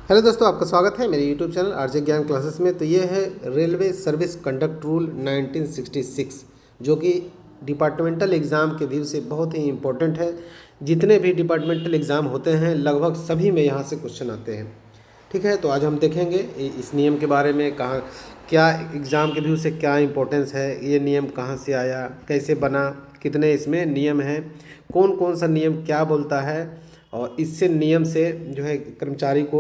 Hello दोस्तों, आपका स्वागत है मेरे यूट्यूब चैनल आरजे ज्ञान क्लासेस में। तो ये है रेलवे सर्विस कंडक्ट रूल 1966, जो कि डिपार्टमेंटल एग्ज़ाम के व्यू से बहुत ही इम्पोर्टेंट है। जितने भी डिपार्टमेंटल एग्ज़ाम होते हैं लगभग सभी में यहाँ से क्वेश्चन आते हैं। ठीक है, तो आज हम देखेंगे इस नियम के बारे में, कहाँ क्या एग्ज़ाम के व्यू से क्या इम्पोर्टेंस है, ये नियम कहाँ से आया, कैसे बना, कितने इसमें नियम हैं, कौन कौन सा नियम क्या बोलता है, और इससे नियम से जो है कर्मचारी को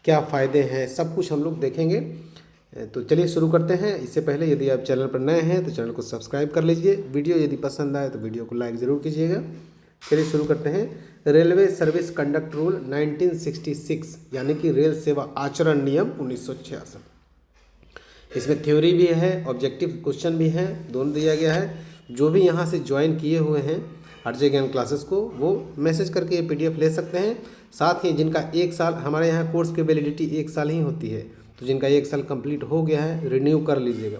क्या फ़ायदे हैं, सब कुछ हम लोग देखेंगे। तो चलिए शुरू करते हैं। इससे पहले यदि आप चैनल पर नए हैं तो चैनल को सब्सक्राइब कर लीजिए। वीडियो यदि पसंद आए तो वीडियो को लाइक ज़रूर कीजिएगा। चलिए शुरू करते हैं। रेलवे सर्विस कंडक्ट रूल 1966 यानी कि रेल सेवा आचरण नियम 1966। इसमें थ्योरी भी है, ऑब्जेक्टिव क्वेश्चन भी है, दोनों दिया गया है। जो भी यहाँ से ज्वाइन किए हुए हैं आरजे ज्ञान क्लासेस को, वो मैसेज करके ये पीडीएफ ले सकते हैं। साथ ही जिनका 1 साल, हमारे यहाँ कोर्स की वैलिडिटी 1 साल ही होती है, तो जिनका 1 साल कंप्लीट हो गया है रिन्यू कर लीजिएगा,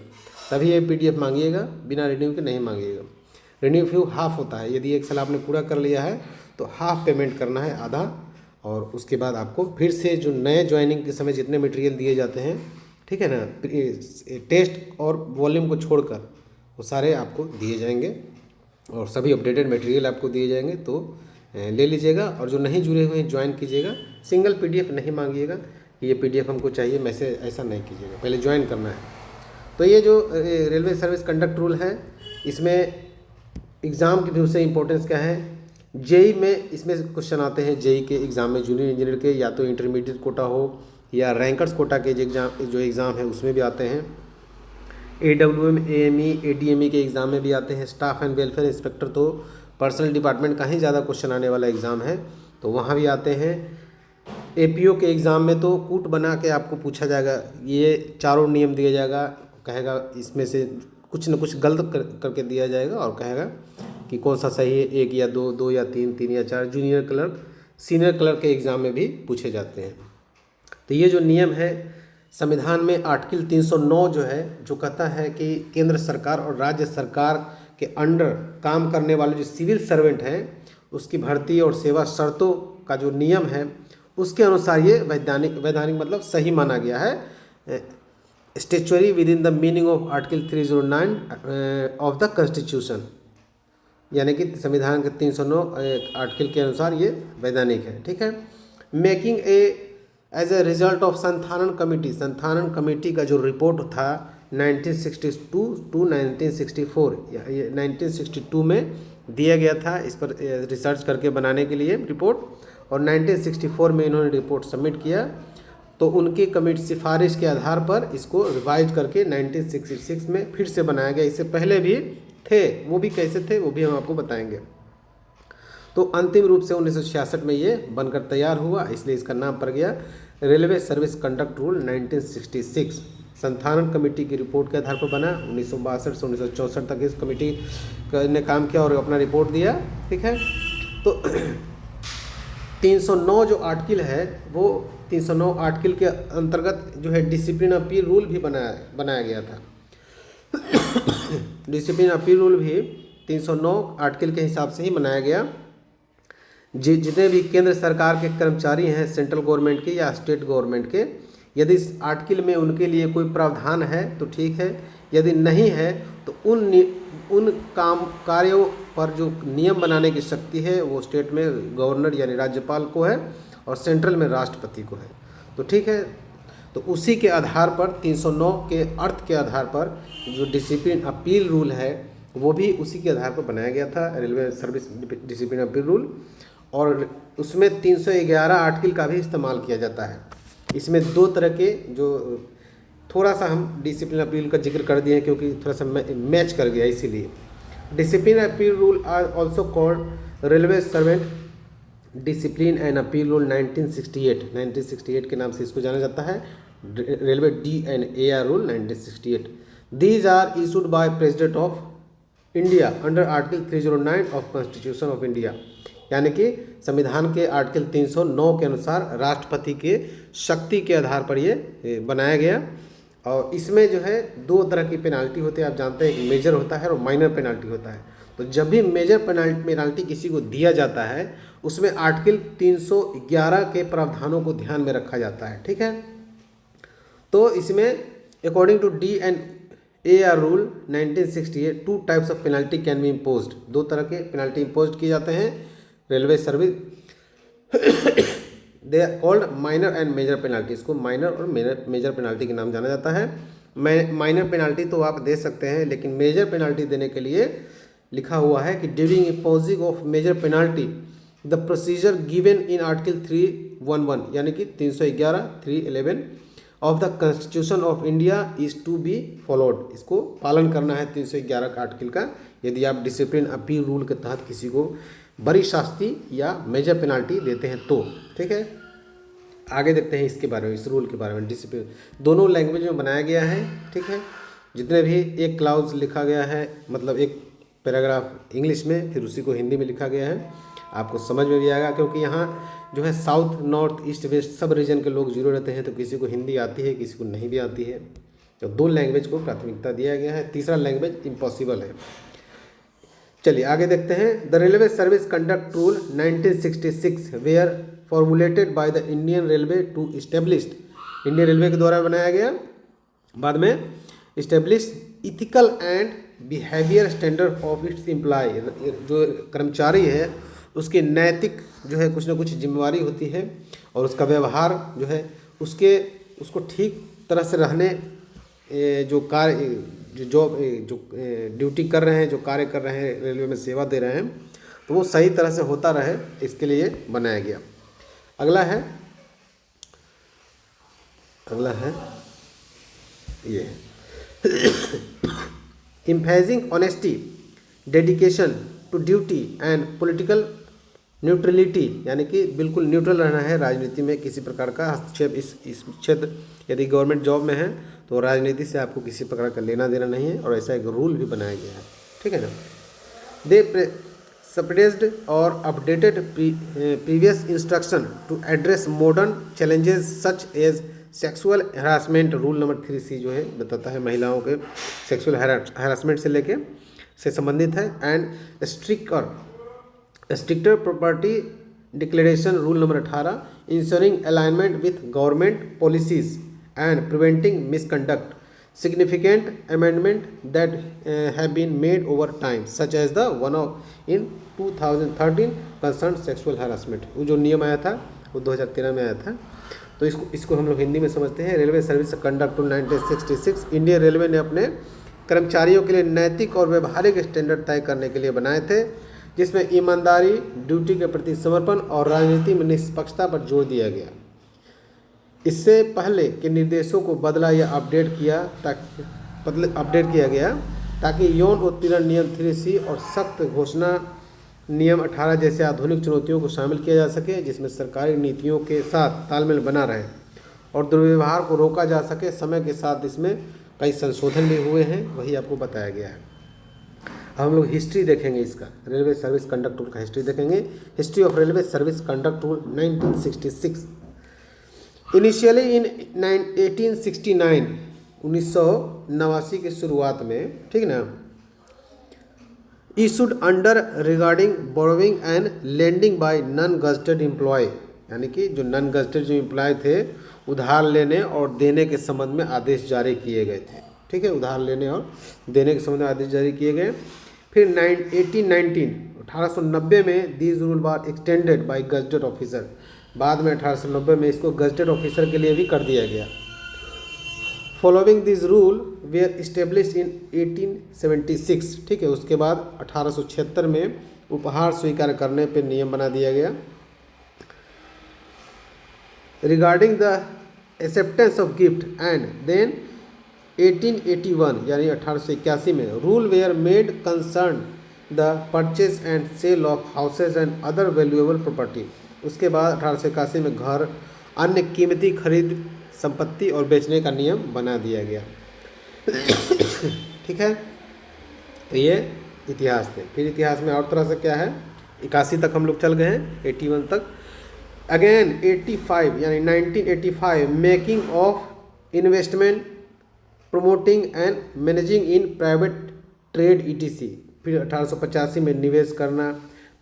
तभी ये पीडीएफ मांगिएगा, बिना रिन्यू के नहीं मांगिएगा। रिन्यू फ्यू हाफ होता है, यदि 1 साल आपने पूरा कर लिया है तो हाफ पेमेंट करना है, आधा। और उसके बाद आपको फिर से जो नए ज्वाइनिंग के समय जितने मटेरियल दिए जाते हैं, ठीक है ना, टेस्ट और वॉल्यूम को छोड़कर वो सारे आपको दिए जाएंगे और सभी अपडेटेड मटेरियल आपको दिए जाएंगे। तो ले लीजिएगा, और जो नहीं जुड़े हुए हैं ज्वाइन कीजिएगा। सिंगल पीडीएफ नहीं मांगिएगा कि ये पीडीएफ हमको चाहिए, मैसेज ऐसा नहीं कीजिएगा, पहले ज्वाइन करना है। तो ये जो रेलवे सर्विस कंडक्ट रूल है, इसमें एग्ज़ाम के व्यू से इम्पोर्टेंस क्या है। जेई में इसमें क्वेश्चन आते हैं, जेई के एग्ज़ाम में जूनियर इंजीनियर के, या तो इंटरमीडिएट कोटा हो या रैंकर्स कोटा के जो एग्ज़ाम है उसमें भी आते हैं। AWM, AME, ADME के एग्ज़ाम में भी आते हैं। स्टाफ एंड वेलफेयर इंस्पेक्टर तो पर्सनल डिपार्टमेंट का ही ज़्यादा क्वेश्चन आने वाला एग्ज़ाम है, तो वहाँ भी आते हैं। APO के एग्ज़ाम में तो कूट बना के आपको पूछा जाएगा, ये चारों नियम दिया जाएगा, कहेगा इसमें से कुछ न कुछ गलत करके दिया जाएगा और कहेगा कि कौन सा सही है, 1 या 2, 2 या 3, 3 या 4। जूनियर क्लर्क, सीनियर क्लर्क के एग्ज़ाम में भी पूछे जाते हैं। तो ये जो नियम है, संविधान में आर्टिकल 309 जो है, जो कहता है कि केंद्र सरकार और राज्य सरकार के अंडर काम करने वाले जो सिविल सर्वेंट हैं, उसकी भर्ती और सेवा शर्तों का जो नियम है, उसके अनुसार ये वैधानिक मतलब सही माना गया है। Statutory with in the meaning of article 309 of the constitution, यानी कि संविधान के 309 आर्टिकल के अनुसार ये वैधानिक है। ठीक है। Making as a result of Santhanam committee का जो रिपोर्ट था 1962 टू 1964, ये 1962 में दिया गया था, इस पर रिसर्च करके बनाने के लिए रिपोर्ट, और 1964 में इन्होंने रिपोर्ट सबमिट किया। तो उनकी कमेटी सिफारिश के आधार पर इसको रिवाइज करके 1966 में फिर से बनाया गया। इससे पहले भी थे, वो भी कैसे थे वो भी हम आपको बताएंगे। तो अंतिम रूप से 1966 में ये बनकर तैयार हुआ, इसलिए इसका नाम पड़ गया railway service conduct rule 1966। Santhanam committee की रिपोर्ट के आधार पर बना। 1962 से 1964 तक इस कमेटी ने काम किया और अपना रिपोर्ट दिया। ठीक है। तो 309 जो आर्टिकल है, वो 309 आर्टिकल के अंतर्गत जो है डिसिप्लिन अपील रूल भी बनाया गया था। डिसिप्लिन अपील रूल भी 309 आर्टिकल के हिसाब से ही बनाया गया। जितने भी केंद्र सरकार के कर्मचारी हैं, सेंट्रल गवर्नमेंट के या स्टेट गवर्नमेंट के, यदि इस आर्टिकल में उनके लिए कोई प्रावधान है तो ठीक है, यदि नहीं है तो उन कार्यों पर जो नियम बनाने की शक्ति है वो स्टेट में गवर्नर यानी राज्यपाल को है और सेंट्रल में राष्ट्रपति को है। तो ठीक है, तो उसी के आधार पर 309 के अर्थ के आधार पर जो डिसिप्लिन अपील रूल है वो भी उसी के आधार पर बनाया गया था, railway service discipline appeal rule. और उसमें 311 आर्टिकल का भी इस्तेमाल किया जाता है। इसमें 2 तरह के, जो थोड़ा सा हम डिसिप्लिन अपील का जिक्र कर दिए हैं क्योंकि थोड़ा सा मैच कर गया, इसीलिए। Discipline appeal rule are also called railway servant discipline and appeal rule 1968 के नाम से इसको जाना जाता है, railway DNAR rule 1968। These are issued by president of India under article 309 of constitution of India, यानी कि संविधान के आर्टिकल 309 के अनुसार राष्ट्रपति के शक्ति के आधार पर ये बनाया गया। और इसमें जो है 2 तरह की पेनाल्टी होती है, आप जानते हैं, एक मेजर होता है और माइनर पेनाल्टी होता है। तो जब भी मेजर पेनाल्टी किसी को दिया जाता है उसमें आर्टिकल 311 के प्रावधानों को ध्यान में रखा जाता है। ठीक है, तो इसमें according to DNAR rule 1968 2 types of penalty can be imposed, 2 तरह के पेनल्टी इम्पोज किए जाते हैं railway service. They are called minor and major penalty, इसको माइनर और मेजर पेनल्टी के नाम जाना जाता है। माइनर पेनल्टी तो आप दे सकते हैं, लेकिन मेजर पेनल्टी देने के लिए लिखा हुआ है कि during imposing of major penalty the procedure given in article 311 यानी कि 311 311 of the constitution of India is to be followed, इसको पालन करना है 311 का आर्टिकल का, यदि आप डिसिप्लिन अपील रूल के तहत किसी को बड़ी शास्ति या मेजर पेनाल्टी देते हैं तो। ठीक है, आगे देखते हैं इसके बारे में, इस रूल के बारे में। डिसिप्लिन दोनों लैंग्वेज में बनाया गया है। ठीक है, जितने भी एक क्लाउज लिखा गया है, मतलब एक पैराग्राफ इंग्लिश में, फिर उसी को हिंदी में लिखा गया है, आपको समझ में भी आएगा, क्योंकि यहाँ जो है साउथ नॉर्थ ईस्ट वेस्ट सब रीजन के लोग जीरो रहते हैं, तो किसी को हिंदी आती है, किसी को नहीं भी आती है, तो 2 लैंग्वेज को प्राथमिकता दिया गया है, तीसरा लैंग्वेज इम्पॉसिबल है। चलिए आगे देखते हैं। The railway service conduct rule 1966 were formulated by the Indian railway to established, Indian railway के द्वारा बनाया गया, बाद में establish ethical and behaviour standard of its employee, जो कर्मचारी है उसकी नैतिक जो है कुछ ना कुछ जिम्मेवारी होती है, और उसका व्यवहार जो है उसको ठीक तरह से रहने जो कार्य जो ड्यूटी कर रहे हैं, जो कार्य कर रहे हैं, रेलवे में सेवा दे रहे हैं, तो वो सही तरह से होता रहे, इसके लिए बनाया गया। अगला है ये emphasising honesty dedication to duty and political neutrality, यानी कि बिल्कुल न्यूट्रल रहना है, राजनीति में किसी प्रकार का हस्तक्षेप इस क्षेत्र, यदि गवर्नमेंट जॉब में है तो राजनीति से आपको किसी प्रकार का लेना देना नहीं है, और ऐसा एक रूल भी बनाया गया है। ठीक है ना। दे सप्रेस्ड और updated previous instruction to address modern challenges such as sexual harassment, rule number 3C जो है बताता है महिलाओं के सेक्सुअल हरासमेंट से लेके से संबंधित है, and stricter property declaration, rule number 18 ensuring alignment with government policies and preventing misconduct, significant amendment that have been made over time such as the one of in 2013 concerned sexual harassment, वो जो नियम आया था वो 2013 में आया था। तो इसको हम लोग हिंदी में समझते हैं railway service conduct rule 1966 Indian railway ने अपने कर्मचारियों के लिए नैतिक और व्यवहारिक स्टैंडर्ड तय करने के लिए बनाए थे, जिसमें ईमानदारी, ड्यूटी के प्रति समर्पण और राजनीति में निष्पक्षता पर जोर दिया गया। इससे पहले के निर्देशों को बदला या अपडेट किया गया ताकि यौन उत्पीड़न नियम 3C और सख्त घोषणा नियम 18 जैसे आधुनिक चुनौतियों को शामिल किया जा सके, जिसमें सरकारी नीतियों के साथ तालमेल बना रहे और दुर्व्यवहार को रोका जा सके। समय के साथ इसमें कई संशोधन भी हुए हैं, वही आपको बताया गया है। अब हम लोग हिस्ट्री देखेंगे, इसका रेलवे सर्विस कंडक्ट रूल का हिस्ट्री देखेंगे। History of railway service conduct rule 1966। Initially in 1869 1989 की शुरुआत में, ठीक ना, issued under regarding borrowing and lending by non gazetted employee, यानी कि जो नॉन गजटेड जो एम्प्लॉय थे उधार लेने और देने के संबंध में आदेश जारी किए गए थे। ठीक है, उधार लेने और देने के संबंध में आदेश जारी किए गए। फिर 1890 में these rule bar extended by gazetted officer, बाद में 1890 में इसको गजटेड ऑफिसर के लिए भी कर दिया गया। Following this rule were establish in 1876, ठीक है, उसके बाद 1876 में उपहार स्वीकार करने पर नियम बना दिया गया। Regarding the acceptance of gift and then 1881 यानी 1881 में rule were made concern the purchase and sale of houses and other valuable property. उसके बाद 1881 में घर, अन्य कीमती खरीद संपत्ति और बेचने का नियम बना दिया गया। ठीक है, तो ये इतिहास थे। फिर इतिहास में और तरह से क्या है, 81 तक हम लोग चल गए हैं, 81 तक। अगेन 85 यानी 1985 making of investment promoting and managing in private trade ETC। फिर 1885 में निवेश करना,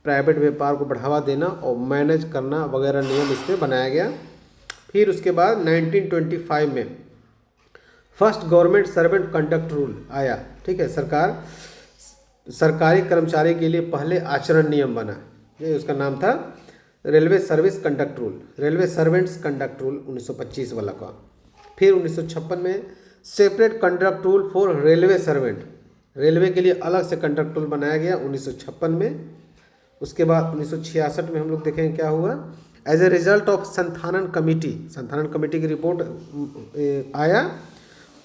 प्राइवेट व्यापार को बढ़ावा देना और मैनेज करना वगैरह नियम इसमें बनाया गया। फिर उसके बाद 1925 में first government servant conduct rule आया। ठीक है, सरकारी कर्मचारी के लिए पहले आचरण नियम बना, ये उसका नाम था railway service conduct rule, railway servants conduct rule 1925 वाला का। फिर 1956 में separate conduct rule for railway servant, railway के लिए अलग से कंडक्ट रूल बनाया गया 1956 में। उसके बाद 1966 में हम लोग देखें क्या हुआ, as a result of Santhanam committee की रिपोर्ट आया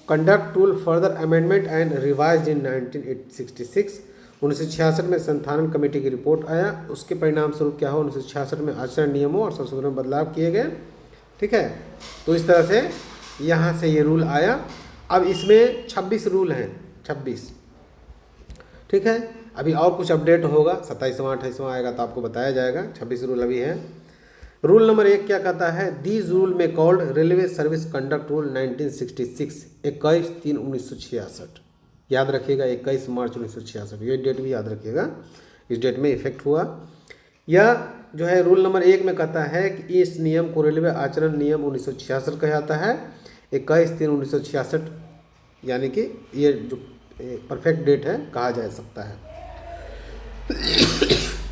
conduct rule further amendment and revised in 1966। 1966 में संथानन कमेटी की रिपोर्ट आया, उसके परिणाम स्वरूप क्या हो 1966 में आचरण नियमों और संशोधन में बदलाव किए गए। ठीक है, तो इस तरह से यहाँ से ये रूल आया। अब इसमें 26 रूल हैं, 26। ठीक है, अभी और कुछ अपडेट होगा, 27वां 28वां आएगा तो आपको बताया जाएगा। 26 रूल अभी है। रूल नंबर 1 क्या कहता है, दीज रूल में called railway service conduct rule 1966, 21/3/1966। याद रखिएगा 21 मार्च 1966, ये डेट भी याद रखिएगा, इस डेट में इफेक्ट हुआ। यह जो है रूल नंबर 1 में कहता है कि इस नियम को रेलवे आचरण नियम 1966 कहा जाता है, 21/3/1966, यानी कि ये जो परफेक्ट डेट है कहा जा सकता है।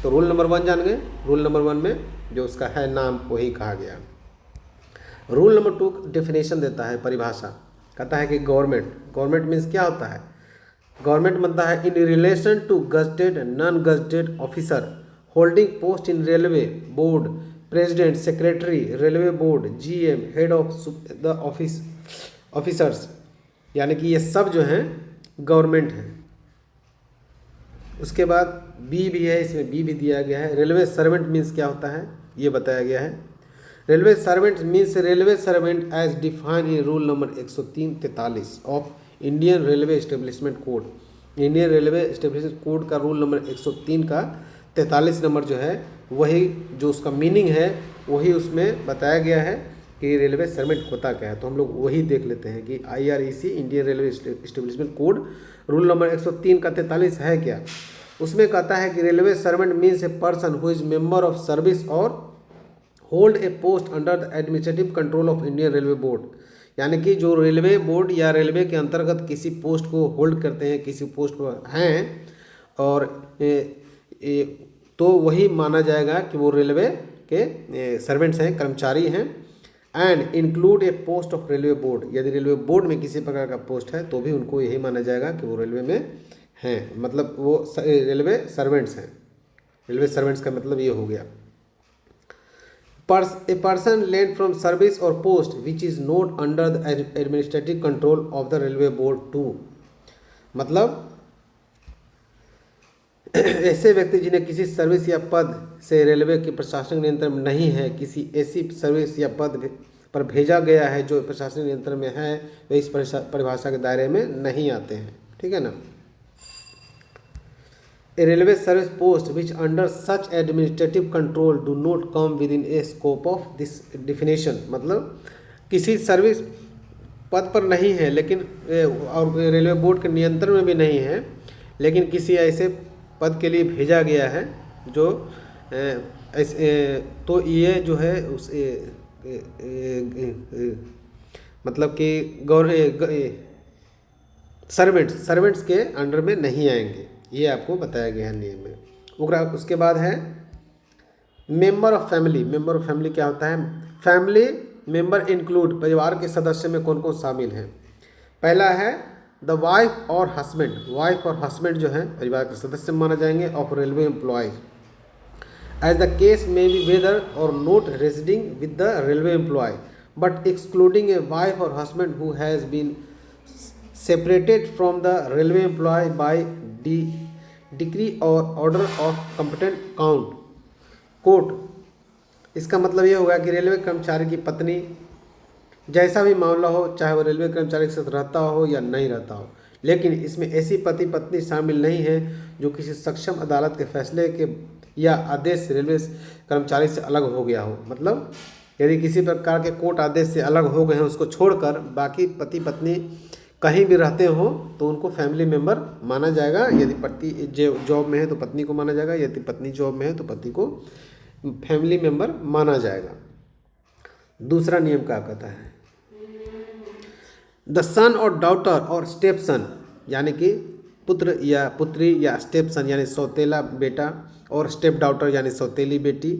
तो रूल नंबर 1 जान गए। रूल नंबर 1 में जो उसका है नाम वही कहा गया। रूल नंबर 2 डेफिनेशन देता है, परिभाषा, कहता है कि गवर्नमेंट मीन्स क्या होता है, गवर्नमेंट बनता है in relation to gazetted non gazetted officer holding post in railway board, president, secretary, railway board, GM, head of the officers, यानी कि ये सब जो हैं गवर्नमेंट है। उसके बाद बी भी है, इसमें बी भी दिया गया है। रेलवे सर्वेंट मीन्स क्या होता है ये बताया गया है। Railway servant means railway servant as defined in rule number 103-43 of Indian railway establishment code. Indian railway establishment code का रूल नंबर 103 का 43 नंबर जो है वही जो उसका मीनिंग है वही उसमें बताया गया है कि रेलवे सर्वेंट होता क्या है। तो हम लोग वही देख लेते हैं कि IREC Indian railway establishment code rule number 103 का 43 है क्या। उसमें कहता है कि railway servant means a person who is member of service और hold a post under the administrative control of Indian railway board, यानी कि जो रेलवे बोर्ड या रेलवे के अंतर्गत किसी पोस्ट को होल्ड करते हैं, किसी पोस्ट पर हैं और तो वही माना जाएगा कि वो रेलवे के सर्वेंट्स हैं, कर्मचारी हैं। And include A post of railway board, यदि रेलवे बोर्ड में किसी प्रकार का पोस्ट है तो भी उनको यही माना जाएगा कि वो रेलवे में हैं, मतलब वो रेलवे सर्वेंट्स हैं। रेलवे सर्वेंट्स का मतलब ये हो गया। A person lent from service और post which is not under the administrative control of the railway board too, मतलब ऐसे व्यक्ति जिन्हें किसी सर्विस या पद से रेलवे के प्रशासनिक नियंत्रण में नहीं है, किसी ऐसी सर्विस या पद पर भेजा गया है जो प्रशासनिक नियंत्रण में है, वे इस परिभाषा के दायरे में नहीं आते हैं। ठीक है ना। A railway service post which under such administrative control do not come within a scope of this definition, मतलब किसी सर्विस पद पर नहीं है लेकिन और रेलवे बोर्ड के नियंत्रण में भी नहीं है, लेकिन किसी ऐसे पद के लिए भेजा गया है जो तो ये जो है उस मतलब कि सर्वेंट्स के अंडर में नहीं आएंगे, ये आपको बताया गया है नियम में। उसके बाद है member of family. Member of family क्या होता है, फैमिली मेंबर इंक्लूड, परिवार के सदस्य में कौन कौन शामिल हैं। पहला है द वाइफ और हस्बैंड, वाइफ और हस्बैंड जो है परिवार के सदस्य माना जाएंगे of railway employees as the case में बी वेदर और not residing with the railway employee but excluding a wife और husband who has been separated from the railway employee by decree और ऑर्डर ऑफ कंपिटेंट कोर्ट। इसका मतलब ये होगा कि railway कर्मचारी की पत्नी, जैसा भी मामला हो, चाहे वो रेलवे कर्मचारी के साथ रहता हो या नहीं रहता हो, लेकिन इसमें ऐसी पति पत्नी शामिल नहीं है जो किसी सक्षम अदालत के फैसले के या आदेश से रेलवे कर्मचारी से अलग हो गया हो। मतलब यदि किसी प्रकार के कोर्ट आदेश से अलग हो गए हैं उसको छोड़कर बाकी पति पत्नी कहीं भी रहते हो तो उनको फैमिली मेम्बर माना जाएगा। यदि पति जॉब में है तो पत्नी को माना जाएगा, यदि पत्नी जॉब में है तो पति को फैमिली मेम्बर माना जाएगा। दूसरा नियम क्या कहता है, द सन और डॉटर और स्टेप सन, यानी कि पुत्र या पुत्री या स्टेप सन यानी सौतेला बेटा और स्टेप डॉटर यानी सौतेली बेटी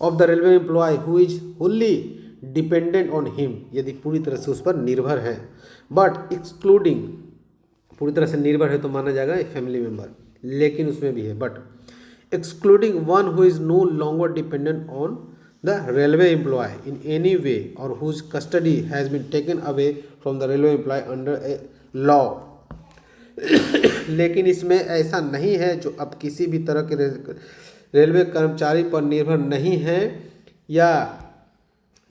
of the railway employee who is wholly dependent on him, यदि पूरी तरह से उस पर निर्भर है, बट एक्सक्लूडिंग, पूरी तरह से निर्भर है तो माना जाएगा एक फैमिली मेम्बर, लेकिन उसमें भी है but excluding one who is no longer dependent on the railway employee in any way और whose custody has been taken away from the railway employee under a law. लेकिन इसमें ऐसा नहीं है जो अब किसी भी तरह के रेलवे कर्मचारी पर निर्भर नहीं है या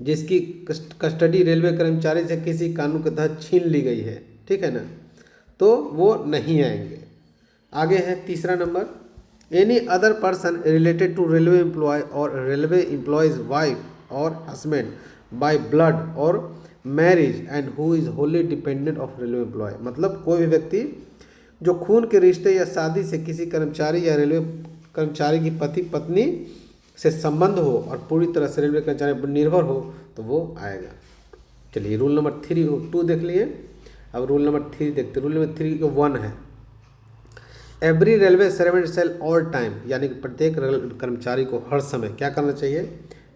जिसकी कस्टडी रेलवे कर्मचारी से किसी कानून के तहत छीन ली गई है, ठीक है ना, तो वो नहीं आएंगे। आगे है तीसरा number, any other person related to railway employee or railway employee's wife और husband by blood or marriage and who is wholly dependent of railway employee, मतलब कोई भी व्यक्ति जो खून के रिश्ते या शादी से किसी कर्मचारी या रेलवे कर्मचारी की पति पत्नी से संबंध हो और पूरी तरह से रेलवे कर्मचारी पर निर्भर हो तो वो आएगा। चलिए रूल नंबर 2 देख लिए, अब रूल नंबर 3 देखते। रूल नंबर 3 1 है, every railway servant shall all time, यानी कि प्रत्येक कर्मचारी को हर समय क्या करना चाहिए,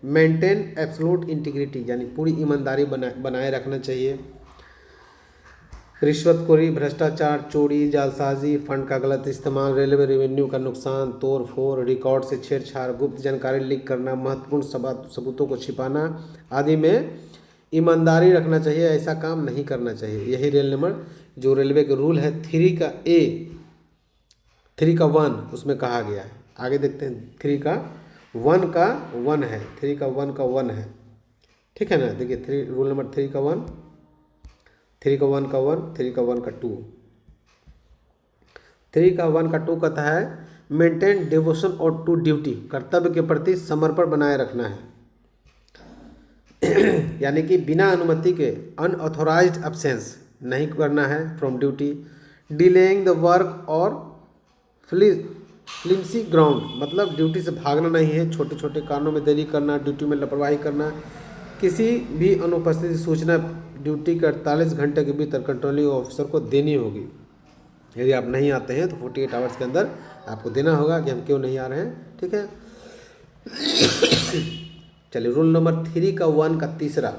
मेंटेन एब्सोल्यूट इंटीग्रिटी, यानी पूरी ईमानदारी बनाए रखना चाहिए। रिश्वतखोरी, भ्रष्टाचार, चोरी, जालसाजी, फंड का गलत इस्तेमाल, रेलवे रेवेन्यू का नुकसान, तोड़ फोड़, रिकॉर्ड से छेड़छाड़, गुप्त जानकारी लीक करना, महत्वपूर्ण सबूतों को छिपाना आदि में ईमानदारी रखना चाहिए, ऐसा काम नहीं करना चाहिए। यही जो रेलवे के रूल है 3 का 1 उसमें कहा गया है। आगे देखते हैं 3 का 1 का 1 है, 3 का 1 का 1 है, ठीक है ना। देखिए रूल नंबर 3 का 1, 3 का 1 का 1, 3 का 1 का 2, 3 का 1 का 2 कहता है मेंटेन डिवोशन और टू ड्यूटी, कर्तव्य के प्रति समर्पण बनाए रखना है। यानी कि बिना अनुमति के अनऑथोराइज्ड एब्सेंस नहीं करना है from duty. Delaying the work और फ्लिमसी ग्राउंड, मतलब ड्यूटी से भागना नहीं है, छोटे छोटे कारणों में देरी करना, ड्यूटी में लापरवाही करना, किसी भी अनुपस्थिति सूचना ड्यूटी के 48 घंटे के भीतर कंट्रोलिंग ऑफिसर को देनी होगी। यदि आप नहीं आते हैं तो 48 आवर्स के अंदर आपको देना होगा कि हम क्यों नहीं आ रहे हैं, ठीक है। चलिए रूल नंबर 3 का 1 का 3,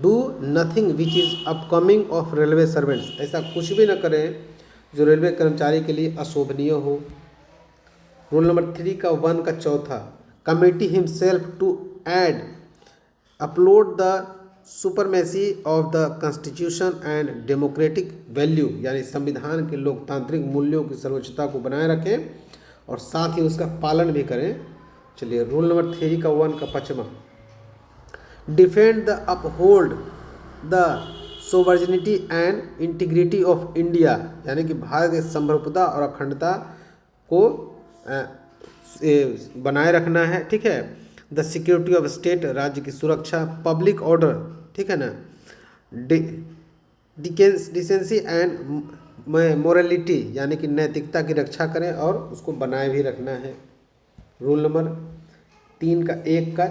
do nothing which is upcoming of railway servants, ऐसा कुछ भी न करें जो रेलवे कर्मचारी के लिए अशोभनीय हो। रूल नंबर 3 का 1 का 4, commit himself to and uphold the supremacy of the constitution and democratic value, यानी संविधान के लोकतांत्रिक मूल्यों की सर्वोच्चता को बनाए रखें और साथ ही उसका पालन भी करें। चलिए रूल नंबर 3 का 1 का 5, defend the uphold the sovereignty and integrity of India, यानी कि भारत की संप्रभुता और अखंडता को बनाए रखना है, ठीक है। द सिक्योरिटी ऑफ स्टेट, राज्य की सुरक्षा, पब्लिक ऑर्डर, ठीक है ना, डिसेंसी एंड मोरलिटी, यानी कि नैतिकता की रक्षा करें और उसको बनाए भी रखना है। रूल नंबर 3 का 1 का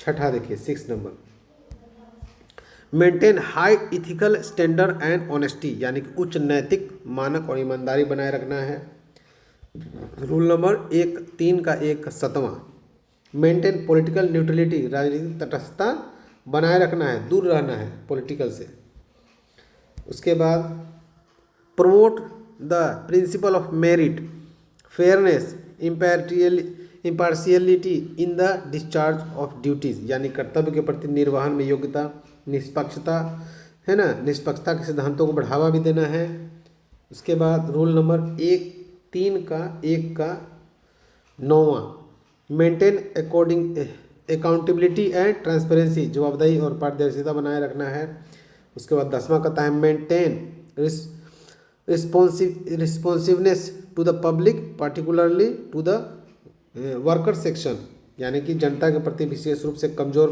6 देखिए 6 number, maintain high ethical standard and honesty, यानी कि उच्च नैतिक मानक और ईमानदारी बनाए रखना है। रूल नंबर 3 का 1 का 7, मेंटेन पॉलिटिकल न्यूट्रलिटी, राजनीतिक तटस्थता बनाए रखना है, दूर रहना है पॉलिटिकल से। उसके बाद promote the principle of merit, fairness, impartiality in the discharge of duties, यानी कर्तव्य के प्रति निर्वहन में योग्यता, निष्पक्षता, है ना, निष्पक्षता के सिद्धांतों को बढ़ावा भी देना है। उसके बाद रूल नंबर 3 का 1 का 9, मेंटेन अकाउंटेबिलिटी एंड ट्रांसपेरेंसी, जवाबदेही और पारदर्शिता बनाए रखना है। उसके बाद 10वां कहता है maintain responsiveness to the public, particularly to the worker section, यानी कि जनता के प्रति विशेष रूप से कमज़ोर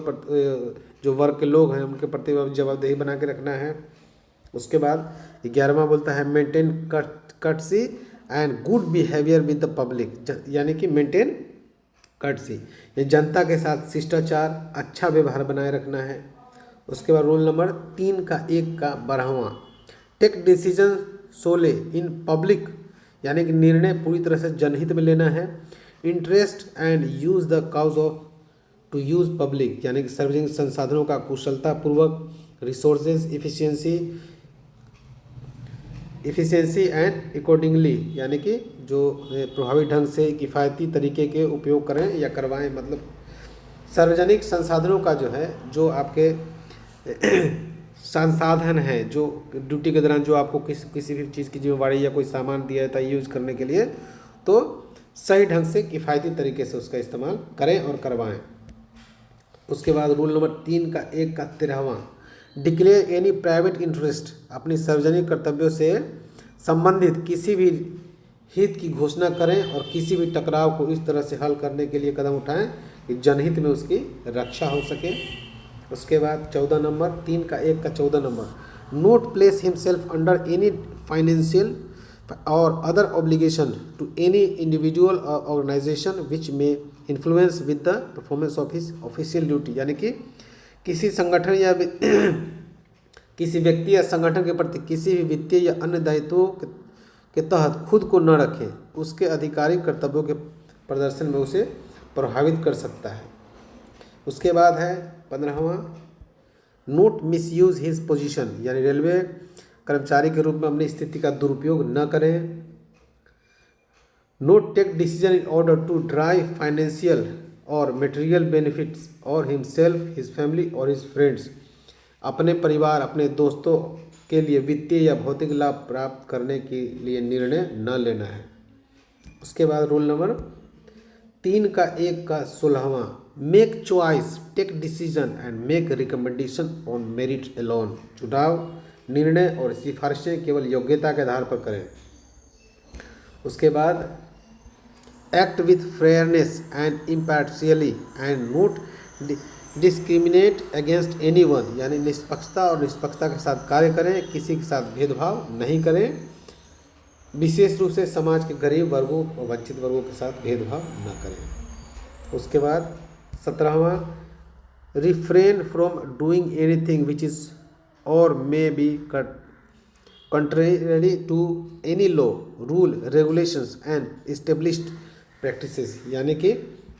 जो वर्ग के लोग हैं उनके प्रति जवाबदेही बना के रखना है। उसके बाद 11वां बोलता है maintain courtesy and good behaviour with the public, यानी कि मेंटेन कर्टसी, ये जनता के साथ शिष्टाचार अच्छा व्यवहार बनाए रखना है। उसके बाद रूल नंबर 3 का 1 का 12वां take decision Sole in public, यानी कि निर्णय पूरी तरह से जनहित में लेना है। Interest and use the cause of to use public, यानी कि सार्वजनिक संसाधनों का कुशलता पूर्वक, रिसोर्सेज इफिशियंसी एंड अकॉर्डिंगली, यानी कि जो प्रभावी ढंग से किफ़ायती तरीके के उपयोग करें या करवाएं। मतलब सार्वजनिक संसाधनों का जो है, जो आपके संसाधन है, जो ड्यूटी के दौरान जो आपको किसी भी चीज़ की जिम्मेवारी या कोई सामान दिया जाता है यूज़ करने के लिए, तो सही ढंग से किफ़ायती तरीके से उसका इस्तेमाल करें और करवाएं। उसके बाद रूल नंबर 3 का 1 का 13वां डिक्लेयर एनी प्राइवेट इंटरेस्ट, अपनी सार्वजनिक कर्तव्यों से संबंधित किसी भी हित की घोषणा करें और किसी भी टकराव को इस तरह से हल करने के लिए कदम उठाएं कि जनहित में उसकी रक्षा हो सके। उसके बाद 14 नंबर 3 का 1 का 14 number not place himself under any financial और other obligation to any individual और organisation which may influence with the performance of his official duty, यानी कि किसी संगठन या किसी व्यक्ति या संगठन के प्रति किसी भी वित्तीय या अन्य दायित्वों के तहत खुद को न रखें, उसके आधिकारिक कर्तव्यों के प्रदर्शन में उसे प्रभावित कर सकता है। उसके बाद है 15वां नोट मिसयूज हिज पोजीशन, यानी रेलवे कर्मचारी के रूप में अपनी स्थिति का दुरुपयोग न करें। Not take decision in order to drive financial or material benefits or himself his family or his friends, अपने परिवार अपने दोस्तों के लिए वित्तीय या भौतिक लाभ प्राप्त करने के लिए निर्णय न लेना है। उसके बाद रूल नंबर 3 का 1 का 16वां make choice take decision and make recommendation on merit alone, चुनाव निर्णय और सिफारिशें केवल योग्यता के आधार पर करें। उसके बाद act with fairness and impartially and note discriminate against any one, यानी निष्पक्षता और निष्पक्षता के साथ कार्य करें, किसी के साथ भेदभाव नहीं करें, विशेष रूप से समाज के गरीब वर्गों और वंचित वर्गों के साथ भेदभाव न करें। उसके बाद 17वां refrain from doing anything which is और may be contrary to any law, rule, regulations and established practices, यानी कि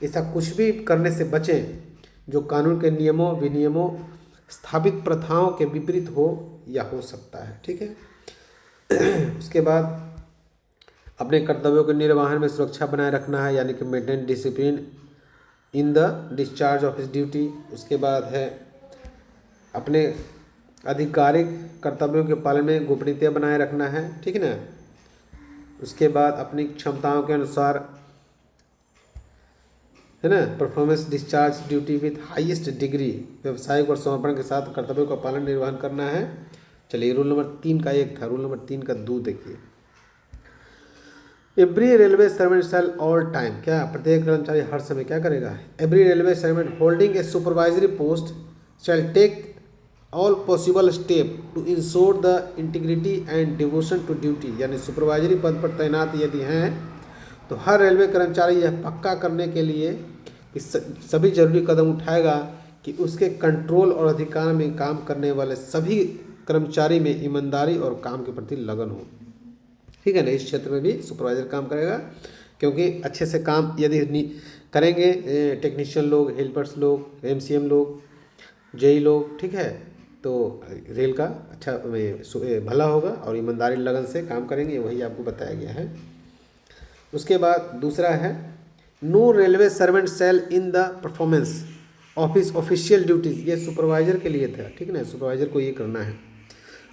ऐसा कुछ भी करने से बचें जो कानून के नियमों विनियमों स्थापित प्रथाओं के विपरीत हो या हो सकता है। ठीक है। उसके बाद अपने कर्तव्यों के निर्वहन में सुरक्षा बनाए रखना है, यानी कि maintain discipline in the discharge of his duty. उसके बाद है अपने आधिकारिक कर्तव्यों के पालन में गोपनीयता बनाए रखना है। ठीक है ना। उसके बाद अपनी क्षमताओं के अनुसार, है ना, performance discharge duty with highest degree, व्यावसायिक और समर्पण के साथ कर्तव्यों का पालन निर्वहन करना है। चलिए रूल नंबर 3 का 1 था, रूल नंबर 3 का 2 देखिए। Every railway servant shall all time, क्या प्रत्येक कर्मचारी हर समय क्या करेगा? Every railway servant holding a supervisory post shall take all possible step to ensure the integrity and devotion to duty, यानी सुपरवाइजरी पद पर तैनात यदि हैं तो हर रेलवे कर्मचारी यह पक्का करने के लिए कि सभी जरूरी कदम उठाएगा कि उसके कंट्रोल और अधिकार में काम करने वाले सभी कर्मचारी में ईमानदारी और काम के प्रति लगन हो। ठीक है ना। इस क्षेत्र में भी सुपरवाइजर काम करेगा, क्योंकि अच्छे से काम यदि करेंगे टेक्नीशियन लोग, हेल्पर्स लोग, एमसीएम लोग, जेई लोग, ठीक है, तो रेल का अच्छा भला होगा और ईमानदारी लगन से काम करेंगे, वही आपको बताया गया है। उसके बाद दूसरा है no railway servant shall in the performance of his official duties, ये सुपरवाइजर के लिए था। ठीक है ना। सुपरवाइजर को ये करना है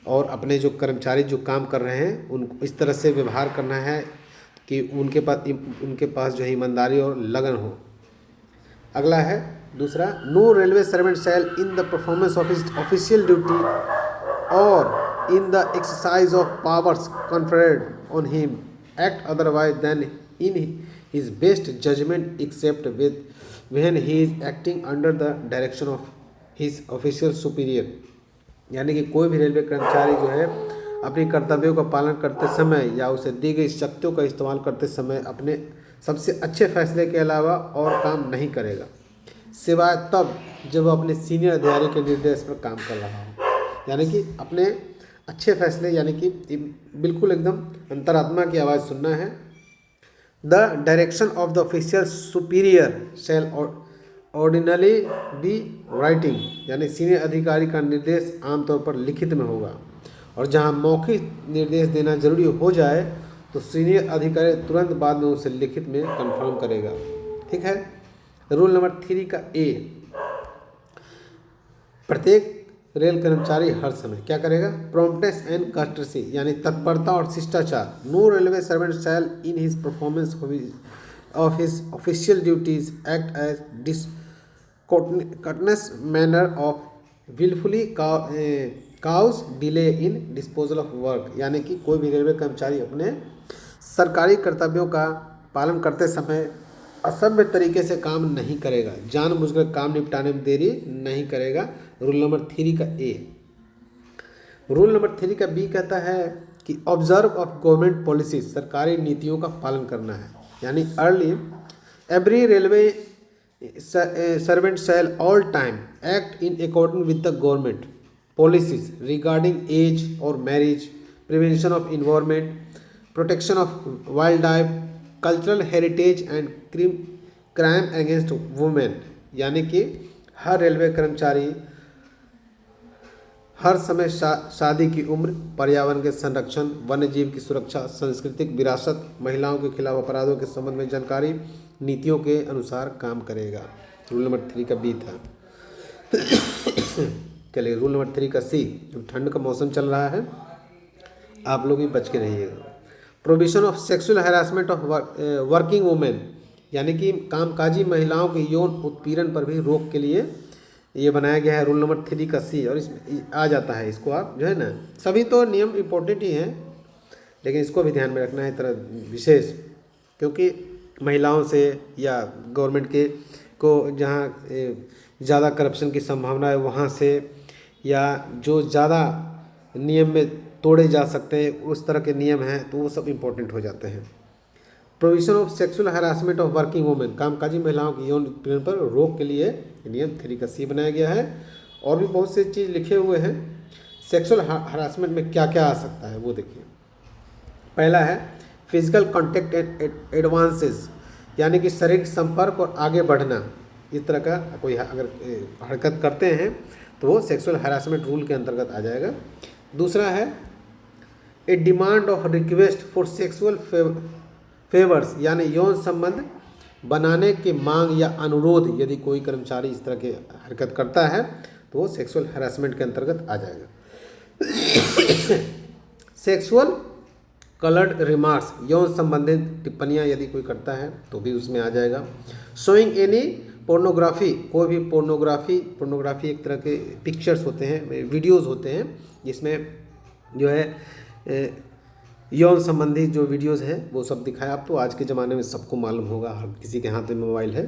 और अपने जो कर्मचारी जो काम कर रहे हैं उनको इस तरह से व्यवहार करना है कि उनके पास जो है ईमानदारी और लगन हो। अगला है दूसरा no railway servant shall in the performance of his official duty और in the exercise of powers conferred on him act otherwise than in his best judgment except with when he is acting under the direction of his official superior. यानी कि कोई भी railway कर्मचारी जो है अपनी कर्तव्यों का पालन करते समय या उसे दी गई शक्तियों का इस्तेमाल करते समय अपने सबसे अच्छे फैसले के अलावा और काम नहीं करेगा, सिवाय तब जब वह अपने सीनियर अधिकारी के निर्देश पर काम कर रहा हो। यानी कि अपने अच्छे फैसले, यानी कि बिल्कुल एकदम अंतरात्मा की आवाज़ सुनना है। The direction of the official superior shall ordinarily be writing, यानी सीनियर अधिकारी का निर्देश आमतौर पर लिखित में होगा, और जहां मौखिक निर्देश देना जरूरी हो जाए तो सीनियर अधिकारी तुरंत बाद में उसे लिखित में कंफर्म करेगा। ठीक है। रूल नंबर 3 का ए, प्रत्येक रेल कर्मचारी हर समय क्या करेगा? प्रॉम्प्टनेस एंड कर्टसी, यानी तत्परता और शिष्टाचार। No railway servant shall in his performance of his official duties act as discourteous manner of wilfully cause delay in disposal of work, यानी कि कोई भी रेलवे कर्मचारी अपने सरकारी कर्तव्यों का पालन करते समय असभ्य तरीके से काम नहीं करेगा, जानबूझकर काम निपटाने में देरी नहीं करेगा। रूल नंबर 3 का ए। रूल नंबर 3 का बी कहता है कि ऑब्जर्व ऑफ गवर्नमेंट पॉलिसी, सरकारी नीतियों का पालन करना है। यानी early every railway servant shall all time act in according with the government policies regarding age और marriage, prevention of environment, protection of wildlife, cultural heritage and crime against women. यानी कि हर रेलवे कर्मचारी हर समय शादी की उम्र, पर्यावरण के संरक्षण, वन्य जीव की सुरक्षा, सांस्कृतिक विरासत, महिलाओं के खिलाफ अपराधों के संबंध में जानकारी, नीतियों के अनुसार काम करेगा। रूल नंबर 3 का बी था। चलिए रूल नंबर 3 का सी। ठंड का मौसम चल रहा है, आप लोग भी बच के रहिएगा। Provision of sexual harassment of working women, यानी कि कामकाजी महिलाओं के यौन उत्पीड़न पर भी रोक के लिए ये बनाया गया है। रूल नंबर 3 का सी। और इसमें आ जाता है, इसको आप जो है ना, सभी तो नियम इम्पोर्टेंट ही हैं, लेकिन इसको भी ध्यान में रखना है तरह विशेष, क्योंकि महिलाओं से या गवर्नमेंट के को जहाँ ज़्यादा करप्शन की संभावना है वहाँ से, या जो ज़्यादा नियम में तोड़े जा सकते हैं उस तरह के नियम हैं, तो वो सब इम्पोर्टेंट हो जाते हैं। Provision of sexual harassment of working women, कामकाजी महिलाओं के यौन उत्पीड़न पर रोक के लिए नियम 3 का सी बनाया गया है। और भी बहुत से चीज़ लिखे हुए हैं। सेक्सुअल हैरासमेंट में क्या क्या आ सकता है वो देखिए। पहला है फिजिकल कॉन्टैक्ट एंड एडवांसेस, यानी कि शारीरिक संपर्क और आगे बढ़ना, इस तरह का कोई अगर हरकत करते हैं तो वो सेक्सुअल हैरासमेंट रूल के अंतर्गत आ जाएगा। दूसरा है a demand of request for sexual favours, यानी यौन संबंध बनाने की मांग या अनुरोध, यदि कोई कर्मचारी इस तरह की हरकत करता है तो वो सेक्सुअल हैरासमेंट के अंतर्गत आ जाएगा। सेक्सुअल कलर्ड रिमार्क्स, यौन संबंधित टिप्पणियां यदि कोई करता है तो भी उसमें आ जाएगा। शोइंग एनी पोर्नोग्राफी, कोई भी पोर्नोग्राफी एक तरह के पिक्चर्स होते हैं, वीडियोस होते हैं, जिसमें जो है यौन संबंधी जो वीडियोस है वो सब दिखाया। आप तो आज के ज़माने में सबको मालूम होगा, हर किसी के हाथ में मोबाइल है,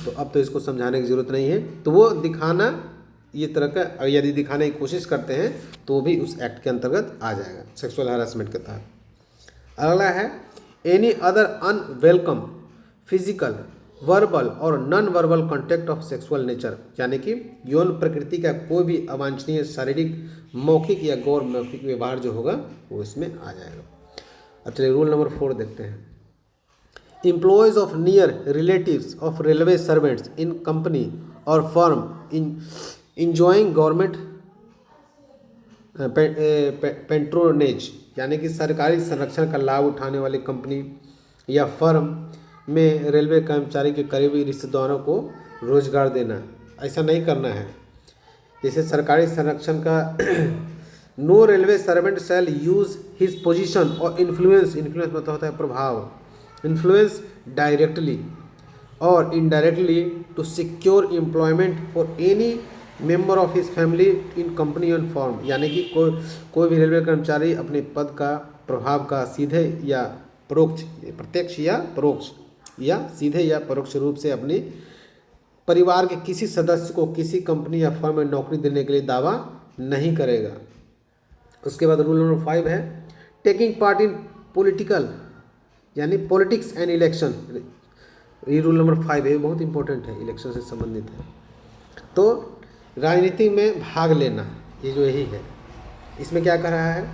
तो अब तो इसको समझाने की ज़रूरत नहीं है। तो वो दिखाना, ये तरह का यदि दिखाने की कोशिश करते हैं तो भी उस एक्ट के अंतर्गत आ जाएगा, सेक्सुअल हैरासमेंट के तहत। अगला है any other unwelcome physical, verbal और non verbal contact of sexual nature, यानी कि यौन प्रकृति का कोई भी अवांछनीय शारीरिक, मौखिक या गैर मौखिक व्यवहार जो होगा वो इसमें आ जाएगा। अब चलिए रूल नंबर 4 देखते हैं। Employees of near relatives of railway servants in company और फर्म इंजॉइंग गवर्नमेंट पेट्रोनेज, यानी कि सरकारी संरक्षण का लाभ उठाने वाली कंपनी या फर्म में रेलवे कर्मचारी के करीबी रिश्तेदारों को रोजगार देना, ऐसा नहीं करना है। जैसे सरकारी संरक्षण का no railway servant shall use his position or influence मतलब होता है प्रभाव, influence directly or indirectly to secure employment for any member of his family in company and firm, यानी कि कोई भी रेलवे कर्मचारी अपने पद का प्रभाव का सीधे या परोक्ष, प्रत्यक्ष या परोक्ष या सीधे या परोक्ष रूप से अपनी परिवार के किसी सदस्य को किसी कंपनी या फर्म में नौकरी देने के लिए दावा नहीं करेगा। उसके बाद रूल नंबर 5 है टेकिंग पार्ट इन पॉलिटिकल यानी पॉलिटिक्स एंड इलेक्शन। ये रूल नंबर 5 है, बहुत इंपॉर्टेंट है, इलेक्शन से संबंधित है। तो राजनीति में भाग लेना, ये जो यही है। इसमें क्या कह रहा है,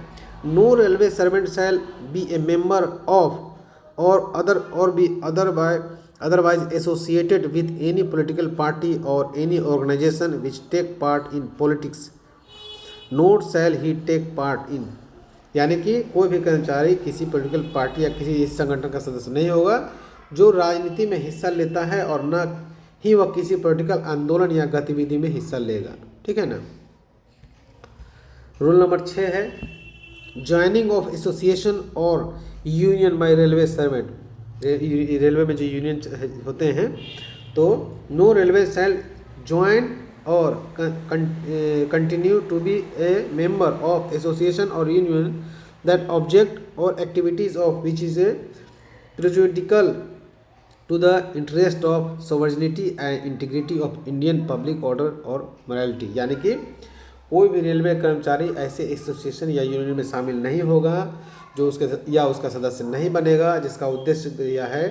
no railway servant shall be a member of or be otherwise associated with any political party or any organization which take part in politics, nor shall he take part in। यानी कि कोई भी कर्मचारी किसी पॉलिटिकल पार्टी या किसी इस संगठन का सदस्य नहीं होगा जो राजनीति में हिस्सा लेता है, और न ही वह किसी पॉलिटिकल आंदोलन या गतिविधि में हिस्सा लेगा। ठीक है ना। रूल नंबर 6 है ज्वाइनिंग ऑफ एसोसिएशन और union by railway servant. Railway में जो यूनियन होते हैं, तो नो रेलवे शैल ज्वाइन और continue to be a member of association और यूनियन दैट ऑब्जेक्ट और activities of which is a prejudicial to the interest of sovereignty and integrity of Indian public order और morality. यानी कि कोई भी railway कर्मचारी ऐसे एसोसिएशन या यूनियन में शामिल नहीं होगा जो उसका सदस्य नहीं बनेगा जिसका उद्देश्य यह है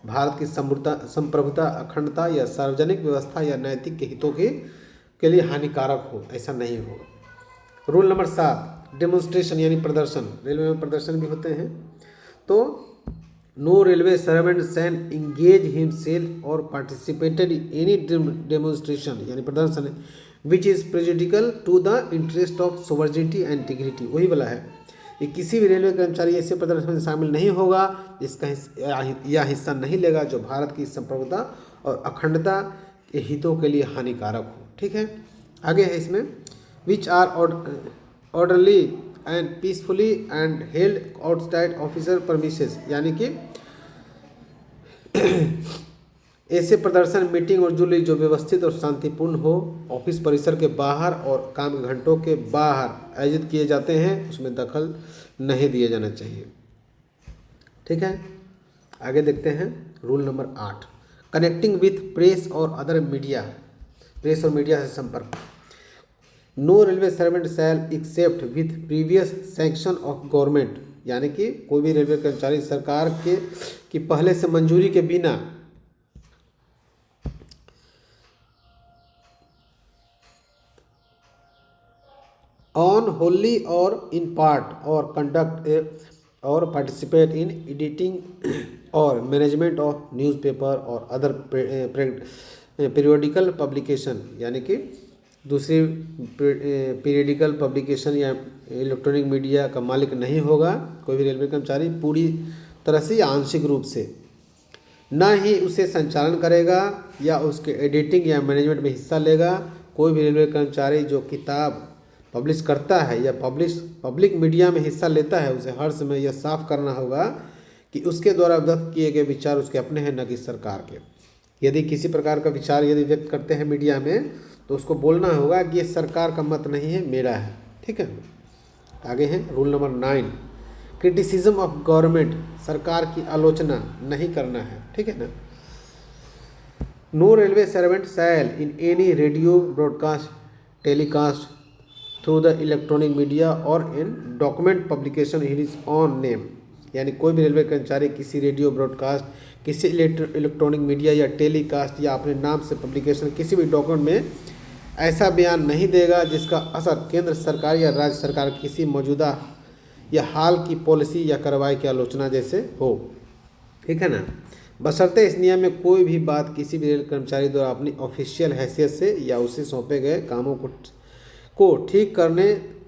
भारत की संप्रभुता, अखंडता या सार्वजनिक व्यवस्था या नैतिक हितों के लिए हानिकारक हो, ऐसा नहीं होगा। रूल नंबर 7 डेमोन्स्ट्रेशन यानी प्रदर्शन। रेलवे में प्रदर्शन भी होते हैं। तो no railway servant shall engage himself और पार्टिसिपेटेड इन एनी डेमोन्स्ट्रेशन यानी प्रदर्शन which is prejudicial to the interest of sovereignty and integrity. वही वाला है कि किसी भी रेलवे कर्मचारी ऐसे प्रदर्शन में शामिल नहीं होगा इसका या हिस्सा नहीं लेगा जो भारत की संप्रभुता और अखंडता के हितों के लिए हानिकारक हो। ठीक है। आगे है इसमें which are orderly and peacefully and held outside officer premises. यानी कि ऐसे प्रदर्शन मीटिंग और जुली जो व्यवस्थित और शांतिपूर्ण हो, ऑफिस परिसर के बाहर और काम के घंटों के बाहर आयोजित किए जाते हैं, उसमें दखल नहीं दिया जाना चाहिए। ठीक है। आगे देखते हैं rule number 8 connecting with press or other media. Press और मीडिया से संपर्क। No railway servant shall except with previous sanction of government. यानी कि कोई भी रेलवे कर्मचारी सरकार की पहले से मंजूरी के बिना ऑन होली और इन पार्ट और कंडक्ट और पार्टिसिपेट इन एडिटिंग और मैनेजमेंट ऑफ न्यूज़पेपर और अदर पीरियोडिकल पब्लिकेशन। यानी कि दूसरी पीरियडिकल पब्लिकेशन या इलेक्ट्रॉनिक मीडिया का मालिक नहीं होगा कोई भी रेलवे कर्मचारी पूरी तरह से या आंशिक रूप से, न ही उसे संचालन करेगा या उसके एडिटिंग या मैनेजमेंट में हिस्सा लेगा। कोई भी रेलवे कर्मचारी जो किताब पब्लिश करता है या पब्लिक मीडिया में हिस्सा लेता है, उसे हर समय यह साफ करना होगा कि उसके द्वारा व्यक्त किए गए विचार उसके अपने हैं, न कि सरकार के। यदि किसी प्रकार का विचार यदि व्यक्त करते हैं मीडिया में, तो उसको बोलना होगा कि ये सरकार का मत नहीं है, मेरा है। ठीक है। आगे है rule number 9 criticism of government. सरकार की आलोचना नहीं करना है। ठीक है ना। No railway servant shall in any radio broadcast telecast through the electronic media और in document publication in his own name. यानी कोई भी रेलवे कर्मचारी किसी रेडियो ब्रॉडकास्ट, किसी इलेक्ट्रॉनिक मीडिया या टेलीकास्ट या अपने नाम से पब्लिकेशन किसी भी डॉक्यूमेंट में ऐसा बयान नहीं देगा जिसका असर केंद्र सरकार या राज्य सरकार किसी मौजूदा या हाल की पॉलिसी या कार्रवाई की आलोचना जैसे हो। ठीक है ना। बशर्ते इस नियम में कोई भी बात किसी भी रेल कर्मचारी द्वारा अपनी ऑफिशियल हैसियत से या उसे सौंपे गए कामों को ठीक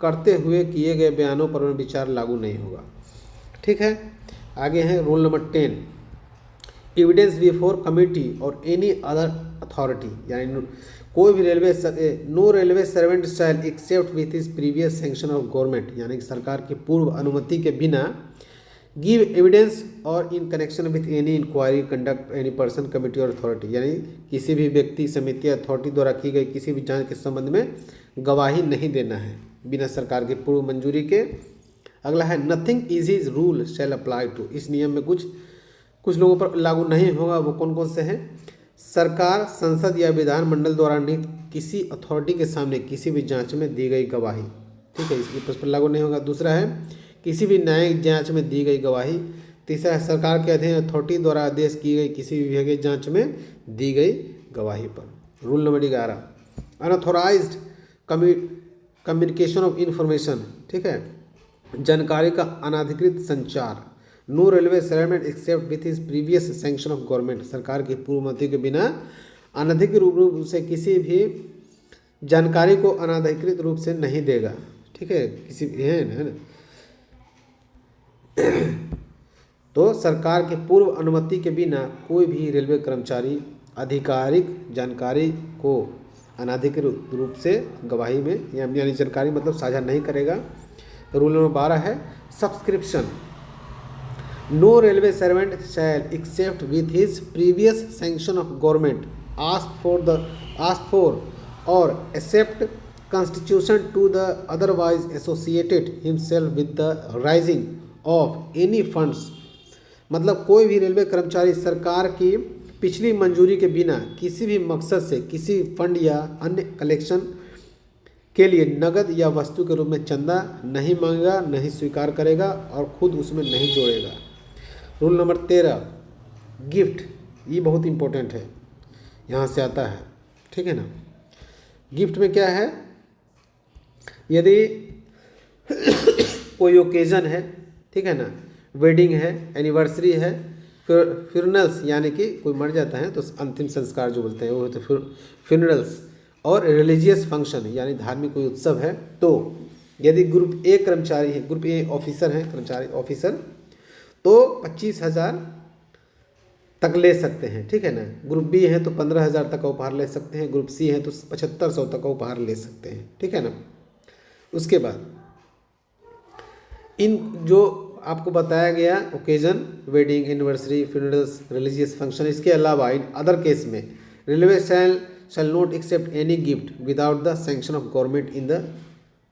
करते हुए किए गए बयानों पर विचार लागू नहीं होगा। ठीक है। आगे है rule number 10 evidence before committee or any other authority. यानी कोई भी no railway servant shall except with his previous sanction of government. यानी कि सरकार की पूर्व अनुमति के बिना give evidence or in connection with any inquiry conduct any person committee or authority. यानी किसी भी व्यक्ति, समिति, अथॉरिटी द्वारा की गई किसी भी जांच के संबंध में गवाही नहीं देना है बिना सरकार की पूर्व मंजूरी के। अगला है nothing is his rule shall apply to. इस नियम में कुछ लोगों पर लागू नहीं होगा। वो कौन कौन से हैं? सरकार, संसद या विधानमंडल द्वारा नियुक्त किसी अथॉरिटी के सामने किसी भी जांच में दी गई गवाही। ठीक है, इसकी पर लागू नहीं होगा। दूसरा है किसी भी न्यायिक जांच में दी गई गवाही। तीसरा है सरकार के अधीन अथॉरिटी द्वारा आदेश की गई किसी भी विभागीय जांच में दी गई गवाही पर। Rule number 11, unauthorised communication of information. ठीक है, जानकारी का अनाधिकृत संचार। No railway servant except with his previous sanction of government. सरकार की पूर्व अनुमति के बिना अनधिकृत रूप से किसी भी जानकारी को अनाधिकृत रूप से नहीं देगा। ठीक है, किसी है ना तो सरकार के पूर्व अनुमति के बिना कोई भी रेलवे कर्मचारी आधिकारिक जानकारी को अनाधिकृत रूप से गवाही में यानी जानकारी मतलब साझा नहीं करेगा। रूल नंबर 12 है subscription. No railway servant shall except with his previous sanction of government ask for or accept constitution to the otherwise associated himself with the raising of any funds। मतलब कोई भी रेलवे कर्मचारी सरकार की पिछली मंजूरी के बिना किसी भी मकसद से किसी फंड या अन्य कलेक्शन के लिए नगद या वस्तु के रूप में चंदा नहीं मांगेगा, नहीं स्वीकार करेगा और खुद उसमें नहीं जोड़ेगा। रूल नंबर 13 गिफ्ट, ये बहुत इंपॉर्टेंट है, यहाँ से आता है। ठीक है ना, गिफ्ट में क्या है, यदि कोई ओकेजन है, ठीक है ना, वेडिंग है, एनिवर्सरी है, फ्यूनरल्स यानी कि कोई मर जाता है तो अंतिम संस्कार जो बोलते हैं वो होते हैं फ्यूनरल्स, और रिलीजियस फंक्शन यानी धार्मिक कोई उत्सव है, तो यदि ग्रुप ए कर्मचारी है, ग्रुप ए ऑफिसर है, कर्मचारी ऑफिसर, तो 25,000 तक ले सकते हैं। ठीक है ना, ग्रुप बी है तो 15,000 तक का उपहार ले सकते हैं, ग्रुप सी है तो 7500 तक का उपहार ले सकते हैं। ठीक है ना, उसके बाद इन जो आपको बताया गया occasion, wedding, anniversary, funerals, religious function, इसके अलावा इन अदर केस में railway shall not accept any gift without the sanction of government in the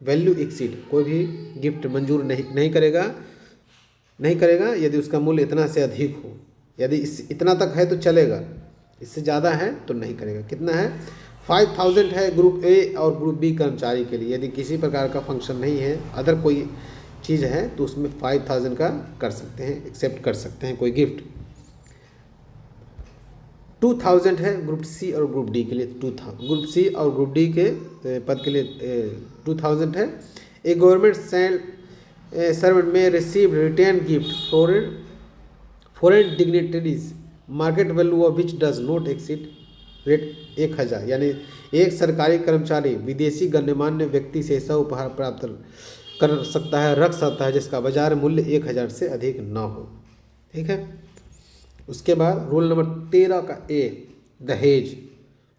value exceed. कोई भी गिफ्ट मंजूर नहीं करेगा यदि उसका मूल्य इतना से अधिक हो। यदि इतना तक है तो चलेगा, इससे ज़्यादा है तो नहीं करेगा। कितना है, 5,000 है ग्रुप ए और ग्रुप बी कर्मचारी के लिए। यदि किसी प्रकार का फंक्शन नहीं है, अदर कोई चीज़ है तो उसमें 5,000 का कर सकते हैं, एक्सेप्ट कर सकते हैं कोई गिफ्ट। 2,000 है ग्रुप सी और ग्रुप डी के लिए, 2,000 ग्रुप सी और ग्रुप डी के पद के लिए 2,000 है। ए गवर्नमेंट सर्वेंट में receive return gift foreign dignitaries market value of which does not exceed rate 1,000। यानी एक सरकारी कर्मचारी विदेशी गण्यमान्य व्यक्ति से ऐसा उपहार प्राप्त कर सकता है, रख सकता है जिसका बाजार मूल्य 1,000 से अधिक न हो। ठीक है, उसके बाद रूल नंबर 13 का ए दहेज।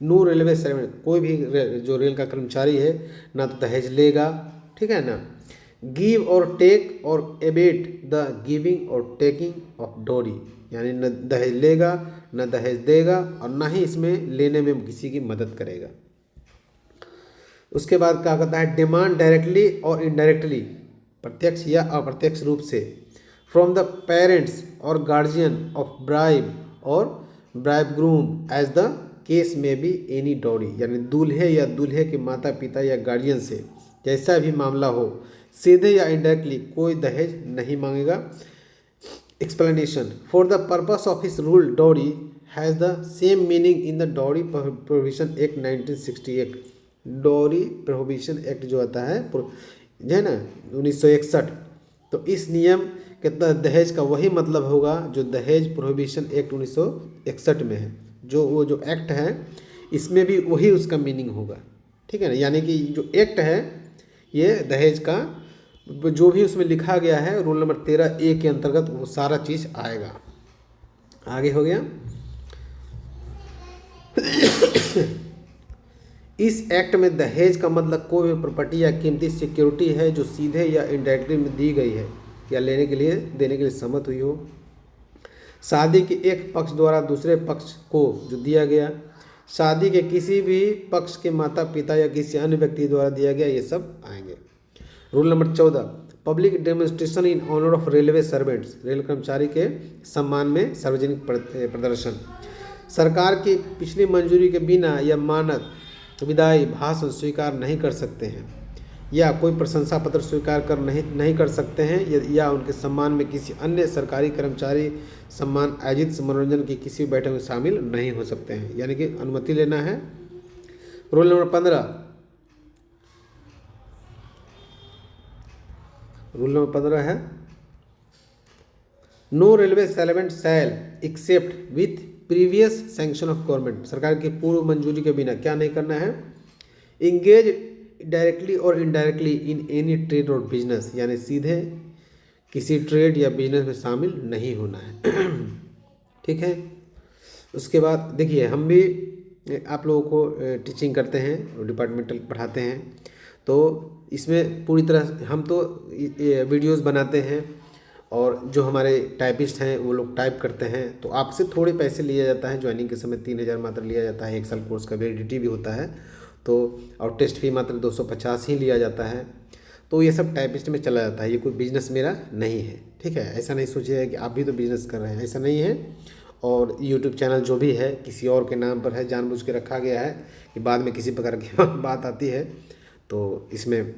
नो रेलवे सर्वेंट, कोई भी जो रेल का कर्मचारी है ना तो दहेज लेगा, ठीक है ना, गिव और टेक और एबेट द गिविंग और टेकिंग ऑफ डोरी, यानी न दहेज लेगा न दहेज देगा और ना ही इसमें लेने में किसी की मदद करेगा। उसके बाद क्या कहता है, डिमांड डायरेक्टली और इनडायरेक्टली, प्रत्यक्ष या अप्रत्यक्ष रूप से, from the parents or guardian of bride or bride groom as the case में बी एनी डॉरी, यानी दूल्हे या दूल्हे के माता पिता या गार्जियन से जैसा भी मामला हो, सीधे या इनडायरेक्टली कोई दहेज नहीं मांगेगा। Explanation, for the purpose of his rule dowry has the same meaning in the dowry prohibition act 1968। Dowry prohibition act जो आता है जो है ना 1961, तो इस नियम के तहत दहेज का वही मतलब होगा जो दहेज प्रोहिबिशन एक्ट 1961 में है। वो जो एक्ट है इसमें भी वही उसका मीनिंग होगा। ठीक है ना, यानी कि जो एक्ट है ये दहेज का जो भी उसमें लिखा गया है रूल नंबर 13 ए के अंतर्गत वो सारा चीज़ आएगा। आगे हो गया। इस एक्ट में दहेज का मतलब कोई भी प्रॉपर्टी या कीमती सिक्योरिटी है जो सीधे या इनडायरेक्टली में दी गई है या देने के लिए सहमत हुई हो, शादी के एक पक्ष द्वारा दूसरे पक्ष को जो दिया गया, शादी के किसी भी पक्ष के माता पिता या किसी अन्य व्यक्ति द्वारा दिया गया, ये सब आएंगे। Rule number 14, public demonstration in honour of railway servants, rail कर्मचारी के सम्मान में सार्वजनिक प्रदर्शन। सरकार की पिछली मंजूरी के बिना या मानद विदाई भाषण स्वीकार नहीं कर सकते हैं या कोई प्रशंसा पत्र स्वीकार कर नहीं कर सकते हैं या उनके सम्मान में किसी अन्य सरकारी कर्मचारी सम्मान आयोजित मनोरंजन की किसी बैठक में शामिल नहीं हो सकते हैं, यानी कि अनुमति लेना है। रूल नंबर 15 है no railway servant shall except with previous sanction of government. सरकार की पूर्व मंजूरी के बिना क्या नहीं करना है, engage directly or indirectly in any trade और बिजनेस, यानी सीधे किसी ट्रेड या बिजनेस में शामिल नहीं होना है। ठीक है। उसके बाद देखिए, हम भी आप लोगों को टीचिंग करते हैं और डिपार्टमेंटल पढ़ाते हैं, तो इसमें पूरी तरह हम तो वीडियोस बनाते हैं और जो हमारे टाइपिस्ट हैं वो लोग टाइप करते हैं, तो आपसे थोड़े पैसे लिया जाता है। ज्वाइनिंग के समय 3000 मात्र लिया जाता है, 1 साल कोर्स का वैलिडिटी भी होता है, तो और टेस्ट फी मात्र 250 ही लिया जाता है। तो ये सब टाइपिस्ट में चला जाता है, ये कोई बिजनेस मेरा नहीं है। ठीक है, ऐसा नहीं सोचिएगा कि आप भी तो बिजनेस कर रहे हैं, ऐसा नहीं है। और यूट्यूब चैनल जो भी है किसी और के नाम पर है, जानबूझ के रखा गया है कि बाद में किसी प्रकार की बात आती है, तो इसमें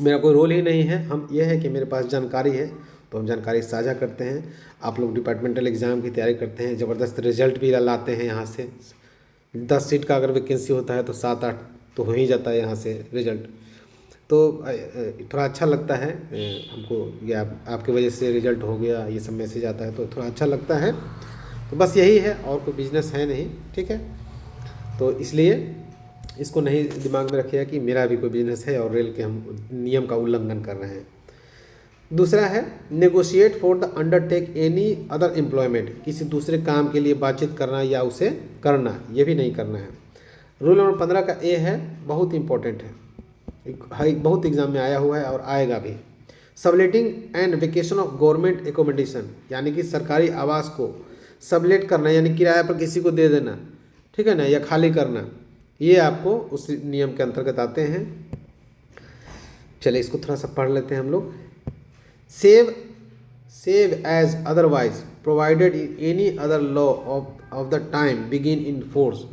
मेरा कोई रोल ही नहीं है। हम ये है कि मेरे पास जानकारी है तो हम जानकारी साझा करते हैं। आप लोग डिपार्टमेंटल एग्ज़ाम की तैयारी करते हैं, ज़बरदस्त रिजल्ट भी लाते हैं। यहाँ से 10 सीट का अगर वैकेंसी होता है तो 7-8 तो हो ही जाता है यहाँ से रिजल्ट, तो थोड़ा अच्छा लगता है हमको। या आपकी वजह से रिजल्ट हो गया, ये सब मैसेज आता है तो थोड़ा अच्छा लगता है। तो बस यही है, और कोई बिजनेस है नहीं। ठीक है, तो इसलिए इसको नहीं दिमाग में रखिएगा कि मेरा भी कोई बिजनेस है और रेल के हम नियम का उल्लंघन कर रहे हैं। दूसरा है negotiate for the undertake any other employment, किसी दूसरे काम के लिए बातचीत करना या उसे करना, ये भी नहीं करना है। रूल नंबर 15 का ए है, बहुत इंपॉर्टेंट है, बहुत एग्जाम में आया हुआ है और आएगा भी। Subletting and vacation of government accommodation, यानी कि सरकारी आवास को सबलेट करना, यानी किराया पर किसी को दे देना, ठीक है ना, या खाली करना, ये आपको उस नियम के अंतर्गत आते हैं। चलिए इसको थोड़ा सा पढ़ लेते हैं हम लोग। Save as otherwise provided in any other law of the time begin in force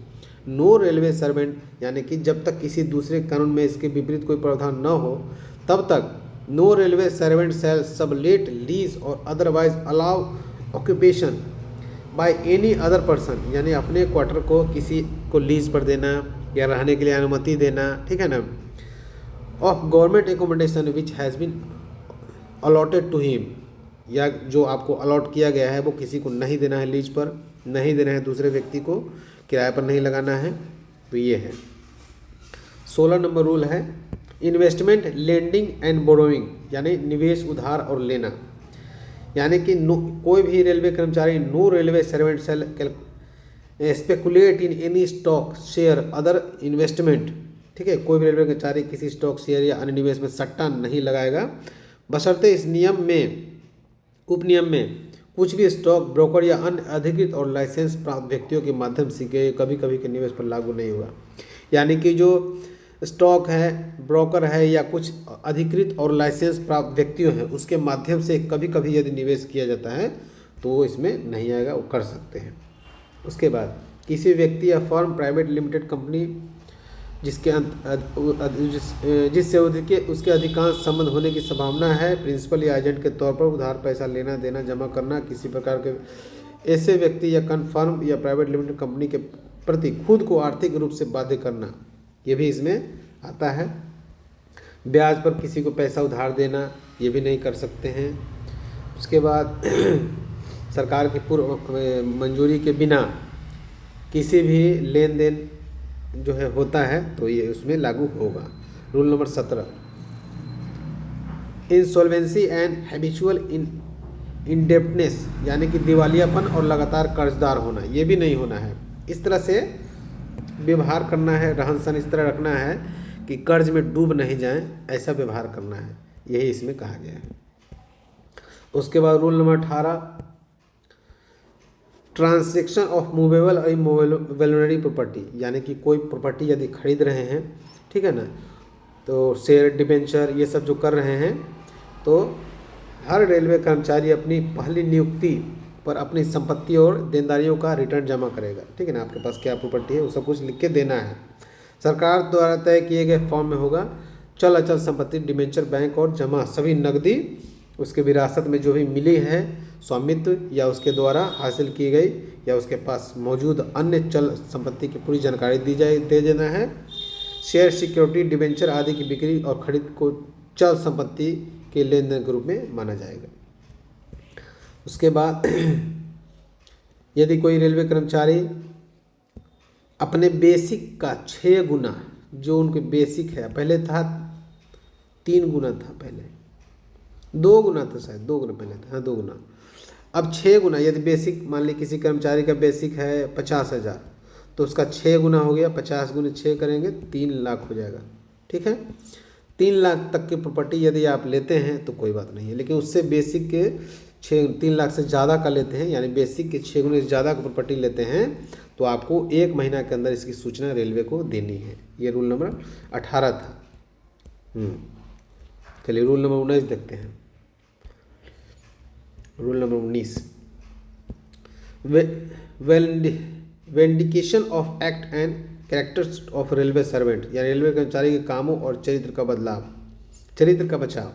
no railway servant, यानी कि जब तक किसी दूसरे कानून में इसके विपरीत कोई प्रावधान न हो तब तक no railway servant shall sublet lease और otherwise allow occupation by any other person, यानी अपने क्वार्टर को किसी को लीज पर देना या रहने के लिए अनुमति देना, ठीक है ना, of government accommodation which has been allotted to him, या जो आपको अलॉट किया गया है वो किसी को नहीं देना है, लीज पर नहीं देना है, दूसरे व्यक्ति को किराए पर नहीं लगाना है। तो ये है 16 नंबर रूल है इन्वेस्टमेंट लेंडिंग एंड बोरोइंग, यानी निवेश उधार और लेना, यानी कि कोई भी रेलवे कर्मचारी no railway servant shall speculate in any stock share other investment, ठीक है, कोई भी रेलवे कर्मचारी किसी स्टॉक शेयर या अन्य निवेश में सट्टा नहीं लगाएगा, बशर्ते इस नियम में उपनियम में कुछ भी स्टॉक ब्रोकर या अन्य अधिकृत और लाइसेंस प्राप्त व्यक्तियों के माध्यम से कभी कभी के निवेश पर लागू नहीं होगा। यानी कि जो स्टॉक है, ब्रोकर है या कुछ अधिकृत और लाइसेंस प्राप्त व्यक्तियों हैं उसके माध्यम से कभी कभी यदि निवेश किया जाता है तो वो इसमें नहीं आएगा, वो कर सकते हैं। उसके बाद किसी व्यक्ति या फर्म प्राइवेट लिमिटेड कंपनी जिससे उसके अधिकांश संबंध होने की संभावना है, प्रिंसिपल या एजेंट के तौर पर उधार पैसा लेना देना जमा करना, किसी प्रकार के ऐसे व्यक्ति या फर्म या प्राइवेट लिमिटेड कंपनी के प्रति खुद को आर्थिक रूप से बाध्य करना, ये भी इसमें आता है। ब्याज पर किसी को पैसा उधार देना, ये भी नहीं कर सकते हैं। उसके बाद सरकार की पूर्व मंजूरी के बिना किसी भी लेन देन जो है होता है तो ये उसमें लागू होगा। Rule number 17 insolvency and habitual indebtedness, यानी कि दिवालियापन और लगातार कर्जदार होना, ये भी नहीं होना है। इस तरह से व्यवहार करना है, रहन सहन इस तरह रखना है कि कर्ज में डूब नहीं जाएं, ऐसा व्यवहार करना है, यही इसमें कहा गया है। उसके बाद rule number 18 transaction of movable और इमूवेबल प्रॉपर्टी, यानी कि कोई प्रॉपर्टी यदि खरीद रहे हैं, ठीक है ना, तो शेयर डिबेंचर ये सब जो कर रहे हैं, तो हर रेलवे कर्मचारी अपनी पहली नियुक्ति पर अपनी संपत्ति और देनदारियों का रिटर्न जमा करेगा। ठीक है ना, आपके पास क्या प्रॉपर्टी है वो सब कुछ लिख के देना है। सरकार द्वारा तय किए गए फॉर्म में होगा। चल अचल संपत्ति, डिबेंचर, बैंक और जमा सभी नकदी, उसके विरासत में जो भी मिली है, स्वामित्व या उसके द्वारा हासिल की गई या उसके पास मौजूद अन्य चल संपत्ति की पूरी जानकारी दे देना है। शेयर, सिक्योरिटी, डिबेंचर आदि की बिक्री और खरीद को चल संपत्ति के लेन देन के रूप में माना जाएगा। उसके बाद यदि कोई रेलवे कर्मचारी अपने बेसिक का 6 गुना, जो उनके बेसिक है, पहले था 3 गुना था, पहले 2 गुना था, शायद 2 गुना पहले था, हाँ 2 गुना, अब 6 गुना। यदि बेसिक मान ली किसी कर्मचारी का बेसिक है 50,000 तो उसका 6 गुना हो गया, 50 गुने 6 करेंगे 3 लाख हो जाएगा। ठीक है, 3 लाख तक की प्रॉपर्टी यदि आप लेते हैं तो कोई बात नहीं है, लेकिन उससे बेसिक के 3 लाख से ज़्यादा का लेते हैं, यानी बेसिक के 6 गुने से ज़्यादा की प्रॉपर्टी लेते हैं तो आपको 1 महीना के अंदर इसकी सूचना रेलवे को देनी है। ये रूल नंबर 18 था। चलिए रूल नंबर 19 देखते हैं। Rule number 19, vindication of act and characters of railway servant, या रेलवे कर्मचारी के कामों और चरित्र का बचाव।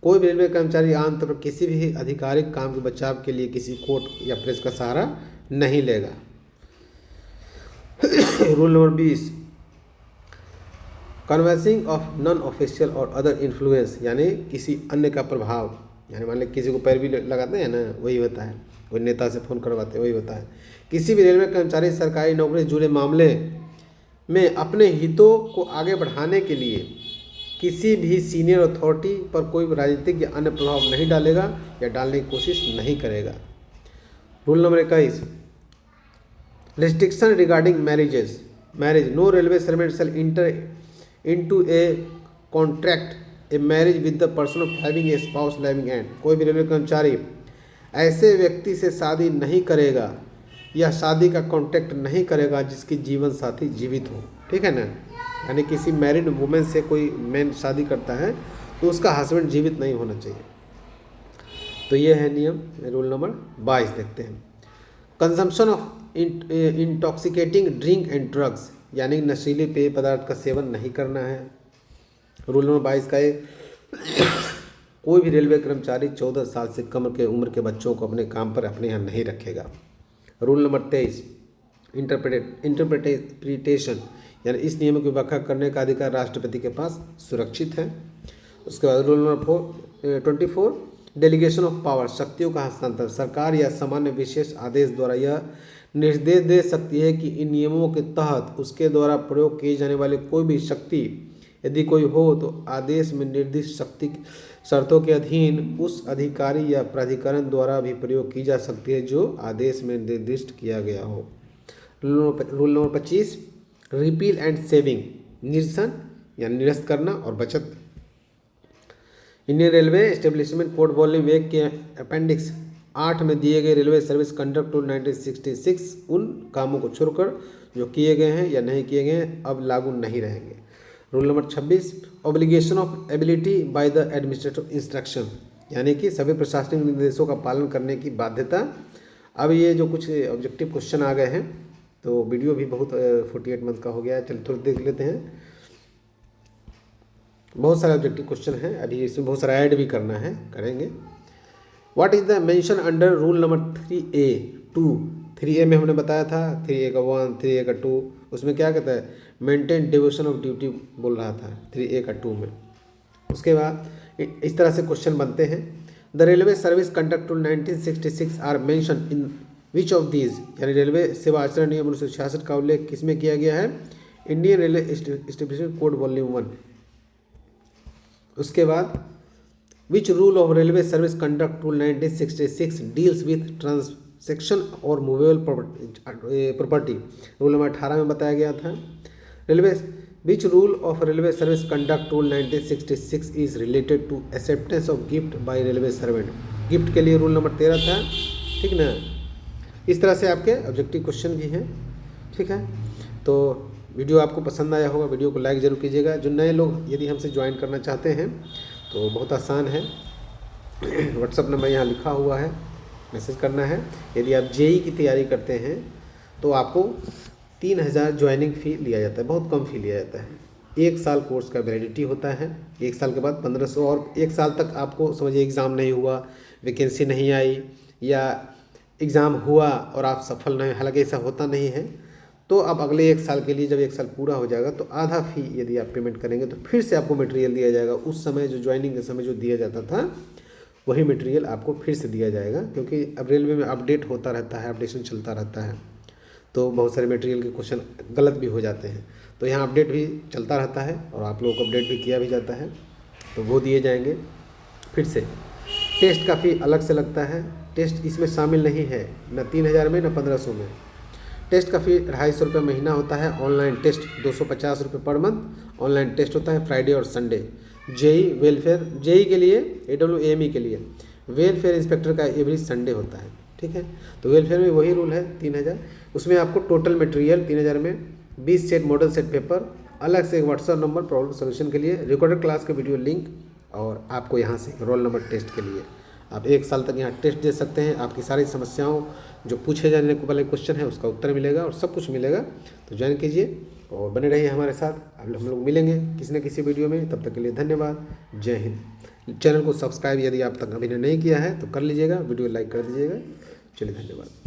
कोई भी रेलवे कर्मचारी आमतौर पर किसी भी आधिकारिक काम के बचाव के लिए किसी कोर्ट या प्रेस का सहारा नहीं लेगा। Rule number 20, convincing of non official और अदर इन्फ्लुएंस, यानी किसी अन्य का प्रभाव, यानी मान लीजिए किसी को पैरवी लगाते हैं ना, वही होता है, कोई नेता से फ़ोन करवाते हैं, वही होता है। किसी भी रेलवे कर्मचारी सरकारी नौकरी से जुड़े मामले में अपने हितों को आगे बढ़ाने के लिए किसी भी सीनियर अथॉरिटी पर कोई राजनीतिक या अन्य प्रभाव नहीं डालेगा या डालने की कोशिश नहीं करेगा। Rule number 21, restriction regarding marriage, no railway servant shall enter into a contract a marriage with the person of having a spouse living and. कोई भी रेलवे कर्मचारी ऐसे व्यक्ति से शादी नहीं करेगा या शादी का कॉन्ट्रैक्ट नहीं करेगा जिसकी जीवन साथी जीवित हो। ठीक है ना, यानी किसी मैरिड वुमेन से कोई मैन शादी करता है तो उसका हस्बैंड जीवित नहीं होना चाहिए। तो ये है नियम। रूल नंबर 22 देखते हैं। Consumption of intoxicating drink and drugs, यानी नशीले पेय पदार्थ का सेवन नहीं करना है। रूल नंबर 22 का कोई भी रेलवे कर्मचारी 14 साल से कम के उम्र के बच्चों को अपने काम पर अपने यहाँ नहीं रखेगा। रूल नंबर 23, इंटरप्रिटेशन, यानी इस नियम की व्याख्या करने का अधिकार राष्ट्रपति के पास सुरक्षित है। उसके बाद rule number 24, delegation of power, शक्तियों का हस्तांतरण। सरकार या सामान्य विशेष आदेश द्वारा यह निर्देश दे सकती है कि इन नियमों के तहत उसके द्वारा प्रयोग किए जाने वाले कोई भी शक्ति यदि कोई हो तो आदेश में निर्दिष्ट शक्ति शर्तों के अधीन उस अधिकारी या प्राधिकरण द्वारा भी प्रयोग की जा सकती है जो आदेश में निर्दिष्ट किया गया हो। Rule number 25, repeal and saving, निरसन या निरस्त करना और बचत। Indian railway establishment code volume 1 के अपेंडिक्स 8 में दिए गए रेलवे सर्विस कंडक्ट रूल 1966 उन कामों को छोड़कर जो किए गए हैं या नहीं किए गए हैं अब लागू नहीं रहेंगे। Rule number 26, obligation of ability by the administrative instruction, यानी कि सभी प्रशासनिक निर्देशों का पालन करने की बाध्यता। अब ये जो कुछ ऑब्जेक्टिव क्वेश्चन आ गए हैं तो वीडियो भी बहुत 48 मंथ का हो गया है, चलिए थोड़ा देख लेते हैं। बहुत सारे ऑब्जेक्टिव क्वेश्चन हैं, अभी इसमें बहुत सारा ऐड भी करना है, करेंगे। What is the mention under rule number 3A2। 3A में हमने बताया था 3A का 1, 3A का 2, उसमें क्या कहता है, मेंटेन डिविजन ऑफ ड्यूटी बोल रहा था 3A का 2 में। उसके बाद इस तरह से क्वेश्चन बनते हैं। The railway service conduct rule 1966 are mention in which of these, यानी रेलवे सेवा आचरण नियम 1966 का उल्लेख किसमें किया गया है, Indian railway establishment code volume 1। उसके बाद which rule of railway service conduct rule 1966 deals with transaction or movable property, rule number 18 में बताया गया था। Railway which rule of railway service conduct rule 1966 is related to acceptance of gift by railway servant, gift के लिए rule number 13 था। ठीक ना, इस तरह से आपके ऑब्जेक्टिव क्वेश्चन भी हैं। ठीक है, तो वीडियो आपको पसंद आया होगा, वीडियो को लाइक ज़रूर कीजिएगा। जो नए लोग यदि हमसे ज्वाइन करना चाहते हैं तो बहुत आसान है, व्हाट्सअप नंबर यहाँ लिखा हुआ है मैसेज करना है। यदि आप जेई की तैयारी करते हैं तो आपको 3000 ज्वाइनिंग फ़ी लिया जाता है, बहुत कम फ़ी लिया जाता है। 1 साल कोर्स का वैलिडिटी होता है, 1 साल के बाद 1500, और 1 साल तक आपको समझिए एग्ज़ाम नहीं हुआ, वैकेंसी नहीं आई, या एग्ज़ाम हुआ और आप सफल नहीं, हालांकि ऐसा होता नहीं है, तो अब अगले 1 साल के लिए जब 1 साल पूरा हो जाएगा तो आधा फ़ी यदि आप पेमेंट करेंगे तो फिर से आपको मटेरियल दिया जाएगा। उस समय जो ज्वाइनिंग के समय जो दिया जाता था वही मटेरियल आपको फिर से दिया जाएगा, क्योंकि अब रेलवे में अपडेट होता रहता है, अपडेशन चलता रहता है, तो बहुत सारे मटेरियल के क्वेश्चन गलत भी हो जाते हैं, तो यहाँ अपडेट भी चलता रहता है और आप लोगों को अपडेट भी किया भी जाता है, तो वो दिए जाएंगे फिर से। टेस्ट का फ़ी अलग से लगता है, टेस्ट इसमें शामिल नहीं है, न 3000 में न 1500 में। टेस्ट का फ़ी 250 रुपये महीना होता है। ऑनलाइन टेस्ट 250 रुपये पर मंथ ऑनलाइन टेस्ट होता है, फ्राइडे और संडे। जेई वेलफेयर, जेई के लिए, AWAME के लिए वेलफेयर इंस्पेक्टर का एवरी संडे होता है, ठीक है। तो वेलफेयर में वही रूल है 3000। उसमें आपको टोटल मटेरियल 3000 में 20 सेट मॉडल सेट पेपर, अलग से एक व्हाट्सअप नंबर प्रॉब्लम सोल्यूशन के लिए, रिकॉर्डेड क्लास का वीडियो लिंक, और आपको यहाँ से रोल नंबर टेस्ट के लिए आप 1 साल तक यहाँ टेस्ट दे सकते हैं। आपकी सारी समस्याओं जो पूछे जाने को वाले क्वेश्चन है उसका उत्तर मिलेगा और सब कुछ मिलेगा। तो ज्वाइन कीजिए और बने रहिए हमारे साथ। अब हम लोग मिलेंगे किसी न किसी वीडियो में, तब तक के लिए धन्यवाद, जय हिंद। चैनल को सब्सक्राइब यदि आप तक अभी ने नहीं किया है तो कर लीजिएगा, वीडियो लाइक कर दीजिएगा। चलिए धन्यवाद।